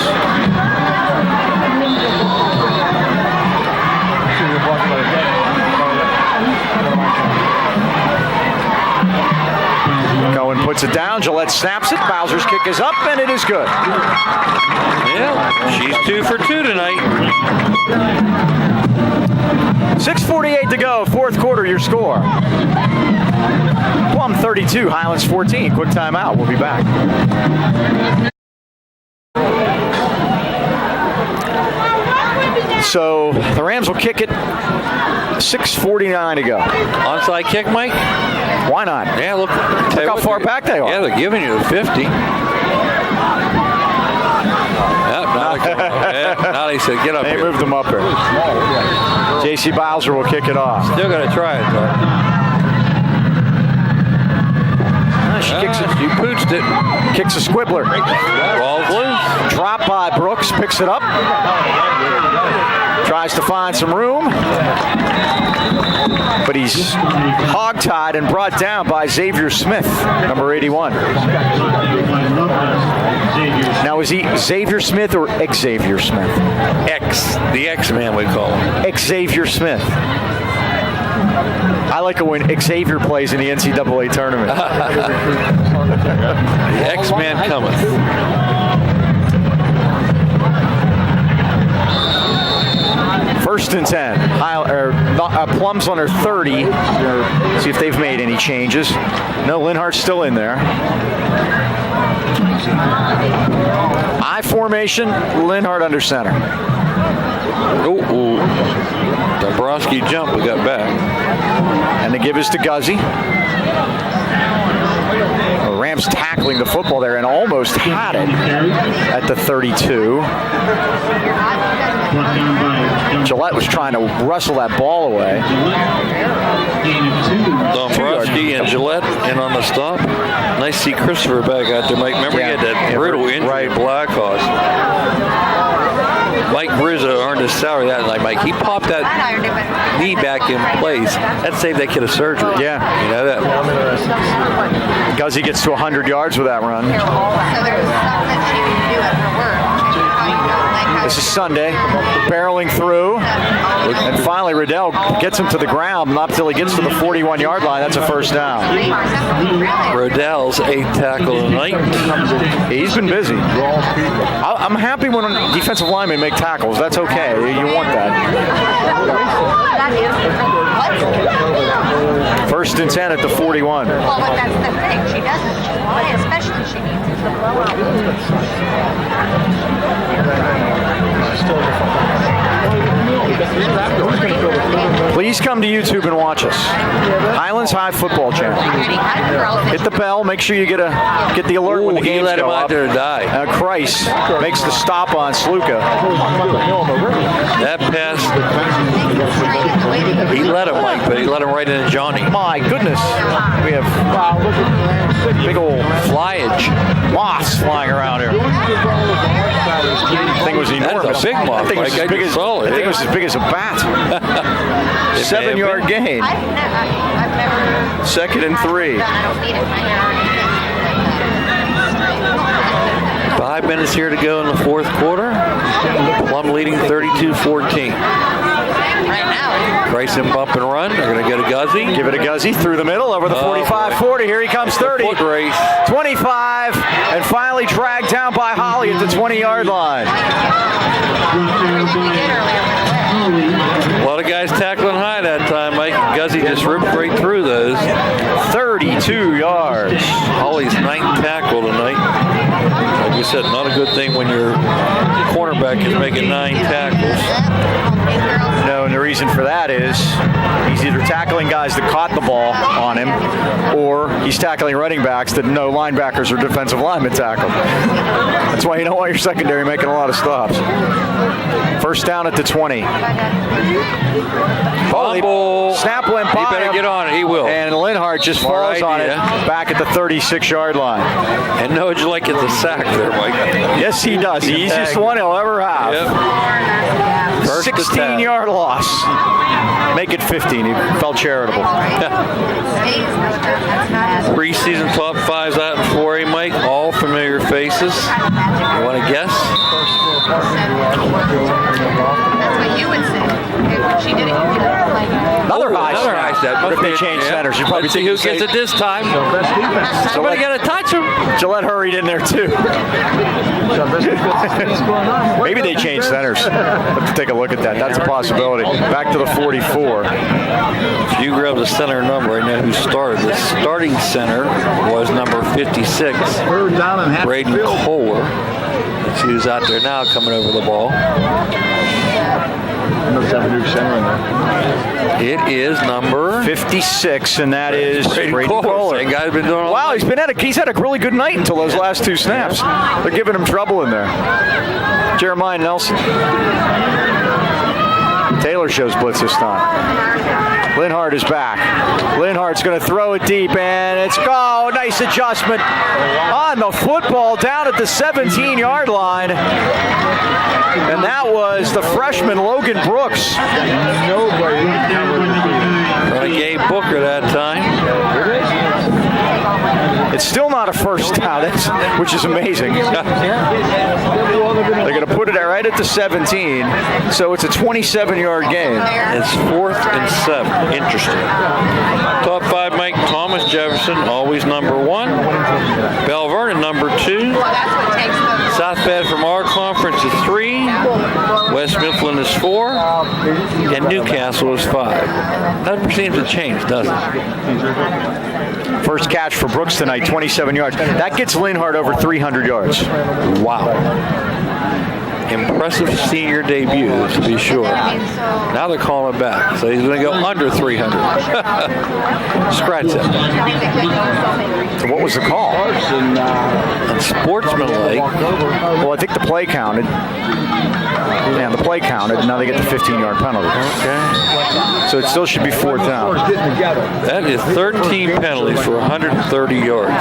S1: Cohen puts it down. Gillette snaps it. Bowser's kick is up, and it is good.
S2: Yeah, she's 2 for 2 tonight.
S1: 6:48 to go. 4th quarter, your score. Plum 32, Highlands 14. Quick timeout. We'll be back. So the Rams will kick it. 6:49 to go.
S2: Onside kick, Mike?
S1: Why not?
S2: Yeah, look
S1: how far back they are.
S2: Yeah, they're giving you the 50. Now they said, get up
S1: They
S2: here.
S1: moved them up here. J.C. Bowser will kick it off.
S2: Still got to try it, though.
S1: She kicks it.
S2: You pooched it.
S1: Kicks a squibbler.
S2: Ball's loose.
S1: Drop by Brooks. Picks it up. Tries to find some room. But he's hogtied and brought down by Xavier Smith, number 81. Now, is he Xavier Smith or Xavier Smith?
S2: The X-Man, we call him.
S1: Xavier Smith. I like it when Xavier plays in the NCAA tournament.
S2: The X-Man cometh.
S1: First and 10. Plum's on her 30. See if they've made any changes. No, Linhart's still in there. I formation, Linhart under center.
S2: Oh, Dombrowski jump, we got back.
S1: And the give is to Guzzi. The Rams tackling the football there and almost had it at the 32. Gillette was trying to wrestle that ball away.
S2: Dombrowski and Gillette in on the stop. Nice to see Christopher back out there, Mike. Remember he had that brutal injury at Blackhawk. Mike Rizzo earned his salary that night, Mike. He popped that knee back in place. That saved that kid a surgery.
S1: Yeah.
S2: You know that.
S1: Guzzi gets to 100 yards with that run.
S4: So there's something that she would do at her work.
S1: This is Sunday, barreling through, and finally Riddell gets him to the ground, not until he gets to the 41-yard line. That's a first down.
S2: Riddell's 8th tackle tonight.
S1: He's been busy. I'm happy when defensive linemen make tackles. That's okay. You want that. First and 10 at the 41.
S4: Well, but that's the thing. She doesn't. Especially she needs to blow out.
S1: Please come to YouTube and watch us. Highlands High Football Channel. Hit the bell. Make sure you get the alert when the games
S2: let him
S1: go
S2: out
S1: up.
S2: there to die.
S1: Christ makes the stop on Sluka.
S2: That pass, he let him, Mike, but he let him right into Johnny.
S1: My goodness. We have big old
S2: Flyage.
S1: moths flying around here. That thing was enormous.
S2: That's a big moth.
S1: That thing was
S2: Mike.
S1: as big as,
S2: Solid,
S1: that thing
S2: yeah.
S1: was as big as a bat.
S2: It may
S1: 7-yard
S2: have been.
S1: gain.
S4: I've never.
S1: 2nd and 3.
S4: I don't need it in my yard.
S2: 5 minutes here to go in the fourth quarter. Plum leading 32-14. Bryson bump and run. They're going to go to Guzzi.
S1: Give it a Guzzi through the middle over the 45-40. Here he comes 30.
S2: Foot race.
S1: 25, and finally dragged down by Holly at the 20-yard line.
S2: A lot of guys tackling high that time, Mike. Guzzi just ripped right through those.
S1: 32 yards.
S2: Holly's ninth tackle tonight. Like we said, not a good thing when your cornerback is making 9 tackles.
S1: No, and the reason for that is he's either tackling guys that caught the ball on him, or he's tackling running backs that no linebackers or defensive linemen tackle. That's why you don't want your secondary making a lot of stops. First down at the 20.
S2: Fumble.
S1: Snap went by.
S2: He better get on it. He will.
S1: And Linhart just falls on it back at the 36-yard line.
S2: And no, would you like it's a sack there, Mike?
S1: Yes, he does. The easiest one he'll ever have.
S2: Yep.
S1: 16-yard loss. Make it 15. He felt charitable.
S2: Preseason top 5s out in 4A, Mike. All familiar faces. You want to guess?
S4: That's what you would say. If she did it, you know, like
S1: Another high snap.
S2: But
S1: if they change centers, you probably
S2: Let's see who gets it this time. Somebody got to touch him.
S1: Gillette hurried in there too. Maybe they change centers. Let's take a look at that. That's a possibility. Back to the 44.
S2: If you grab the center number right now, who started? The starting center was number 56, Braden Kohler. Let's see who's out there now coming over the ball. It is number
S1: 56, and that is Braden
S2: Kohler.
S1: Kohler.
S2: That guy's been doing all
S1: Wow,
S2: night.
S1: he's had a really good night until those last 2 snaps. They're giving him trouble in there. Jeremiah Nelson. Taylor shows blitz this time. Linhart is back. Linhart's going to throw it deep, and it's nice adjustment on the football down at the 17-yard line. And that was the freshman Logan Brooks.
S2: Gabe Booker that time.
S1: It's still not a first down, which is amazing. They're going to put it right at the 17, so it's a 27-yard gain.
S2: It's 4th and 7. Interesting. Top 5, Mike. Thomas Jefferson, always number 1. Bell Vernon, number 2. South Bend from our conference is 3. West Mifflin is 4. And Newcastle is 5. That seems to change, doesn't it?
S1: First catch for Brooks tonight, 27 yards. That gets Linhart over 300 yards.
S2: Wow. Impressive senior debut, to be sure. Now they're calling back, so he's going to go under 300. Scratch that.
S1: So what was the call?
S2: Unsportsmanlike.
S1: Well, I think the play counted. Yeah, the play counted. Now they get the 15-yard penalty.
S2: Okay.
S1: So it still should be 4th down.
S2: That is 13 penalties for 130 yards.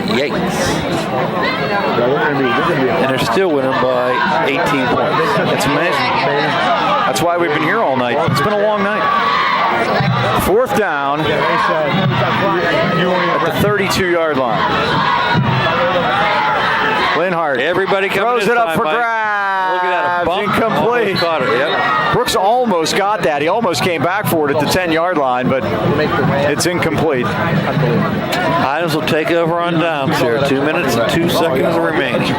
S2: Yikes. And they're still winning by 18 points. That's amazing. That's why we've been here all night. It's been a long night.
S1: 4th down at the 32-yard line. Linhart
S2: Everybody
S1: throws it up for grabs.
S2: Look at that. A bump.
S1: Incomplete.
S2: Caught it. Yep.
S1: Brooks almost got that. He almost came back for it at the 10-yard line, but it's incomplete.
S2: Highlands will take over on downs here. 2 minutes and 2 seconds remaining.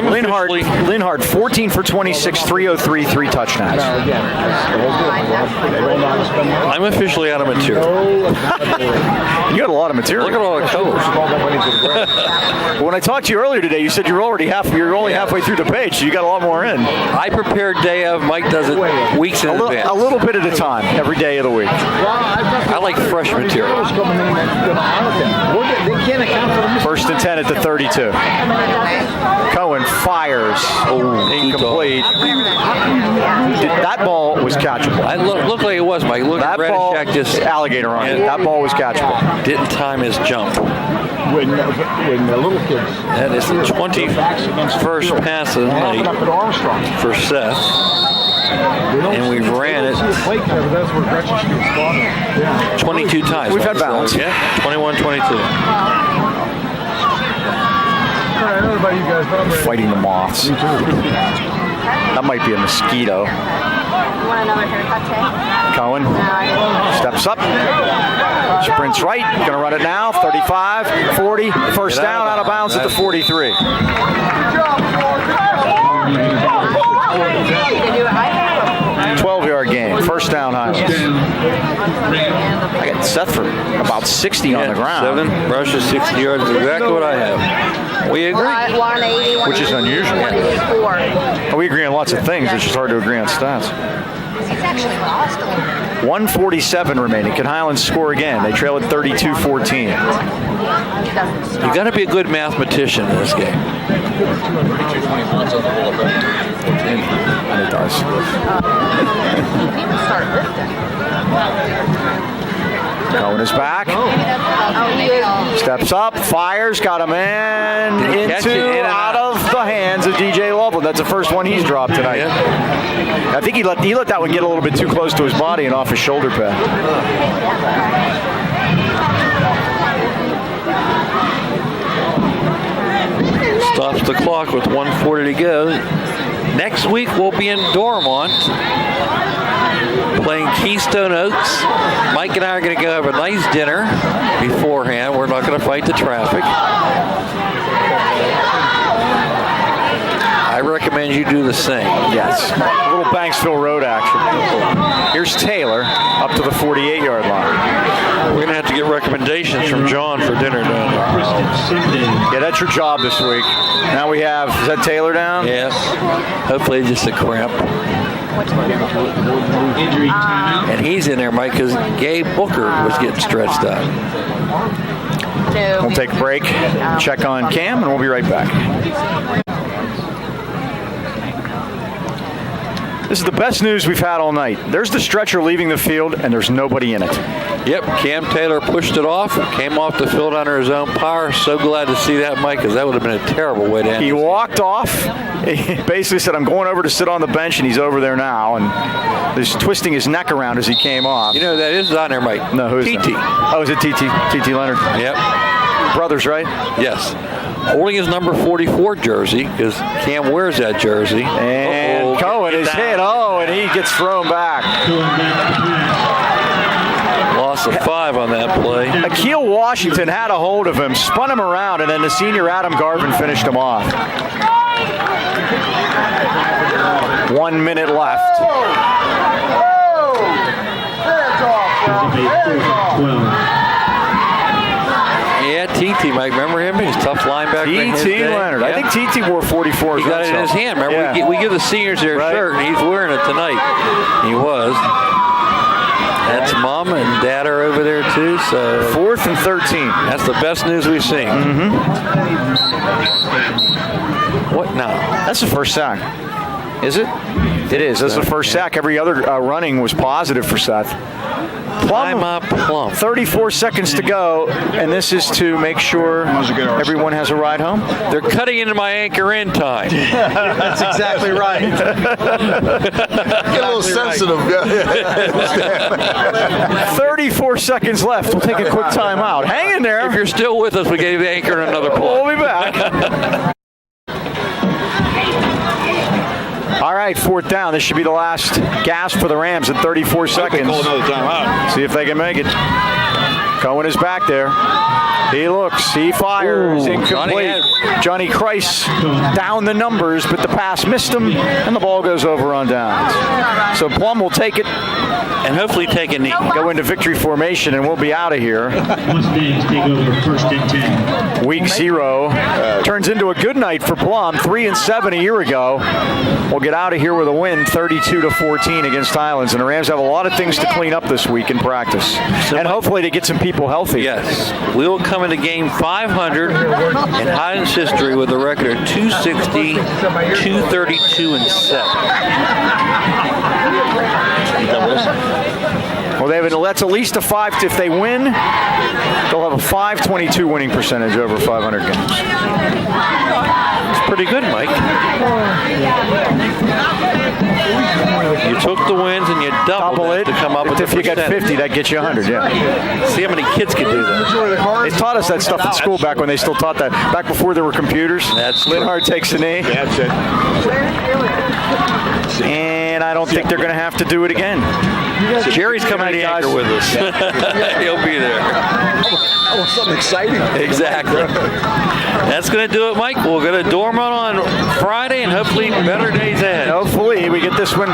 S1: Linhart 14 for 26, 303, 3 touchdowns.
S2: I'm officially out of material.
S1: You got a lot of material.
S2: Look at all the colors.
S1: When I talked to you earlier today, you said you're only halfway through the page, so you got a lot more in.
S2: I prepare day of. Mike does it weeks in advance.
S1: A little bit at a time, every day of the week.
S2: I like fresh material.
S1: First and 10 at the 32. Cohen fires. Incomplete. That ball was catchable.
S2: It looked like it was, Mike. Look at
S1: that ball,
S2: Shack just
S1: alligator on it. That ball was catchable.
S2: Didn't time his jump.
S3: When the little kids.
S2: That is the 21st pass of the night for Seth. And we've ran it 22 times.
S1: We've had balance.
S2: Yeah, 21-22.
S3: I don't know about you guys, but I'm ready.
S1: Fighting the moths. That might be a mosquito.
S4: You want another haircut, Tay?
S1: Cohen steps up, sprints right, gonna run it now, 35, 40, first down, out of bounds at the 43. 12-yard gain, first down, Highlands. I got Seth for about 60 on the ground.
S2: 7 rushes, 60 yards, exactly what I have. We agree.
S4: 180,
S1: Which is unusual.
S4: 184.
S1: We agree on lots of things, it's just hard to agree on stats.
S4: It's actually lost a little bit.
S1: 1:47 remaining. Can Highlands score again? They trail at 32-14.
S2: You got to be a good mathematician in this game.
S1: And it does.
S4: People start lifting.
S1: Cohen is back. Steps up, fires, got a man into out of the hands of DJ Loveland. That's the first one he's dropped tonight. I think he let that one get a little bit too close to his body and off his shoulder pad.
S2: Stops the clock with 1:40 to go. Next week we'll be in Dormont playing Keystone Oaks. Mike and I are going to go have a nice dinner beforehand. We're not going to fight the traffic. I recommend you do the same.
S1: Yes. A little Banksville Road action. Here's Taylor up to the 48-yard line.
S2: We're going to have to get recommendations from John for dinner down there.
S1: Yeah, that's your job this week. Now we have, is that Taylor down?
S2: Yeah. Hopefully just a cramp. And he's in there, Mike, because Gabe Booker was getting stretched out.
S1: We'll take a break, check on Cam, and we'll be right back. This is the best news we've had all night. There's the stretcher leaving the field, and there's nobody in it.
S2: Yep, Cam Taylor pushed it off, came off the field under his own power. So glad to see that, Mike, because that would have been a terrible way to end.
S1: He walked off. He basically said, I'm going over to sit on the bench, and he's over there now. And he's twisting his neck around as he came off.
S2: You know, that is on there, Mike.
S1: No, who is
S2: TT.
S1: that? Oh, is it TT? TT Leonard?
S2: Yep.
S1: Brothers, right?
S2: Yes. Holding his number 44 jersey, because Cam wears that jersey.
S1: And Cohen is hit. Oh, and he gets thrown back.
S2: Loss of 5 on that play.
S1: Akeel Washington had a hold of him, spun him around, and then the senior Adam Garvin finished him off. 1 minute left.
S2: Yeah, TT, Mike. Remember him? He's a tough linebacker.
S1: TT Leonard.
S2: Yeah.
S1: I think TT wore 44 as
S2: He
S1: well.
S2: got it in his hand. Remember,
S1: Yeah.
S2: we give the seniors their shirt, and he's wearing it tonight. He was. That's Mom and Dad are over there, too. So
S1: 4th and 13.
S2: That's the best news we've seen. What now?
S1: That's the first sack. Is it? It is. That's the first sack. Every other running was positive for Seth.
S2: Plum up, Plum.
S1: 34 seconds to go, and this is to make sure everyone has a ride home.
S2: They're cutting into my anchor in time.
S3: That's exactly right. Get a little sensitive.
S1: 34 seconds left. We'll take a quick timeout. Hang in there.
S2: If you're still with us, we gave the anchor in another play.
S1: We'll be back. All right, 4th down. This should be the last gasp for the Rams at 34 seconds.
S3: Call another timeout.
S1: See if they can make it. Cohen is back there. He looks. He fires. Incomplete. Johnny Christ down the numbers, but the pass missed him, and the ball goes over on downs. So Plum will take it
S2: And hopefully take a knee.
S1: Go into victory formation, and we'll be out of here. Week 0 turns into a good night for Plum. 3-7 a year ago. We'll get out of here with a win, 32-14 against Highlands. And the Rams have a lot of things to clean up this week in practice, and hopefully to get some people healthy.
S2: Yes, we will come into game 500 in Highlands history with a record of 260, 232, and 7.
S1: Well, that's at least a 5. If they win, they'll have a 522 winning percentage over 500 games.
S2: It's pretty good, Mike. You took the wins and you doubled it to come up with
S1: If
S2: the
S1: you get
S2: percentage.
S1: 50, that gets you 100, yeah.
S2: See how many kids can do that.
S1: They taught us that stuff in school back when they still taught that. Back before there were computers.
S2: That's true.
S1: Linhart takes the knee.
S3: That's it.
S1: And I don't think they're going to have to do it again.
S2: Jerry's coming to the anchor with us. He'll be there.
S3: Oh, something exciting.
S2: Exactly. That's going to do it, Mike. We'll go to Dormont on Friday and hopefully better days ahead.
S1: Hopefully we get this one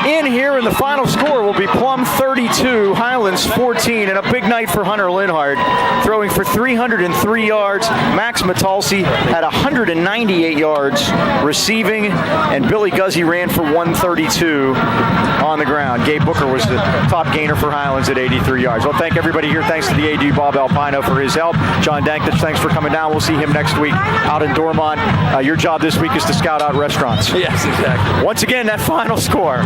S1: in here, and the final score will be Plum 32, Highlands 14, and a big night for Hunter Linhart, throwing for 303 yards. Max Metalsi had 198 yards receiving, and Billy Guzzi ran for 132 on the ground. Gabe Booker was the top gainer for Highlands at 83 yards. Well, thank everybody here. Thanks to the AD Bob Alpino for his help. John Dankich, thanks for coming down. We'll see him next week out in Dormont. Your job this week is to scout out restaurants.
S2: Yes, exactly.
S1: Once again, that final score.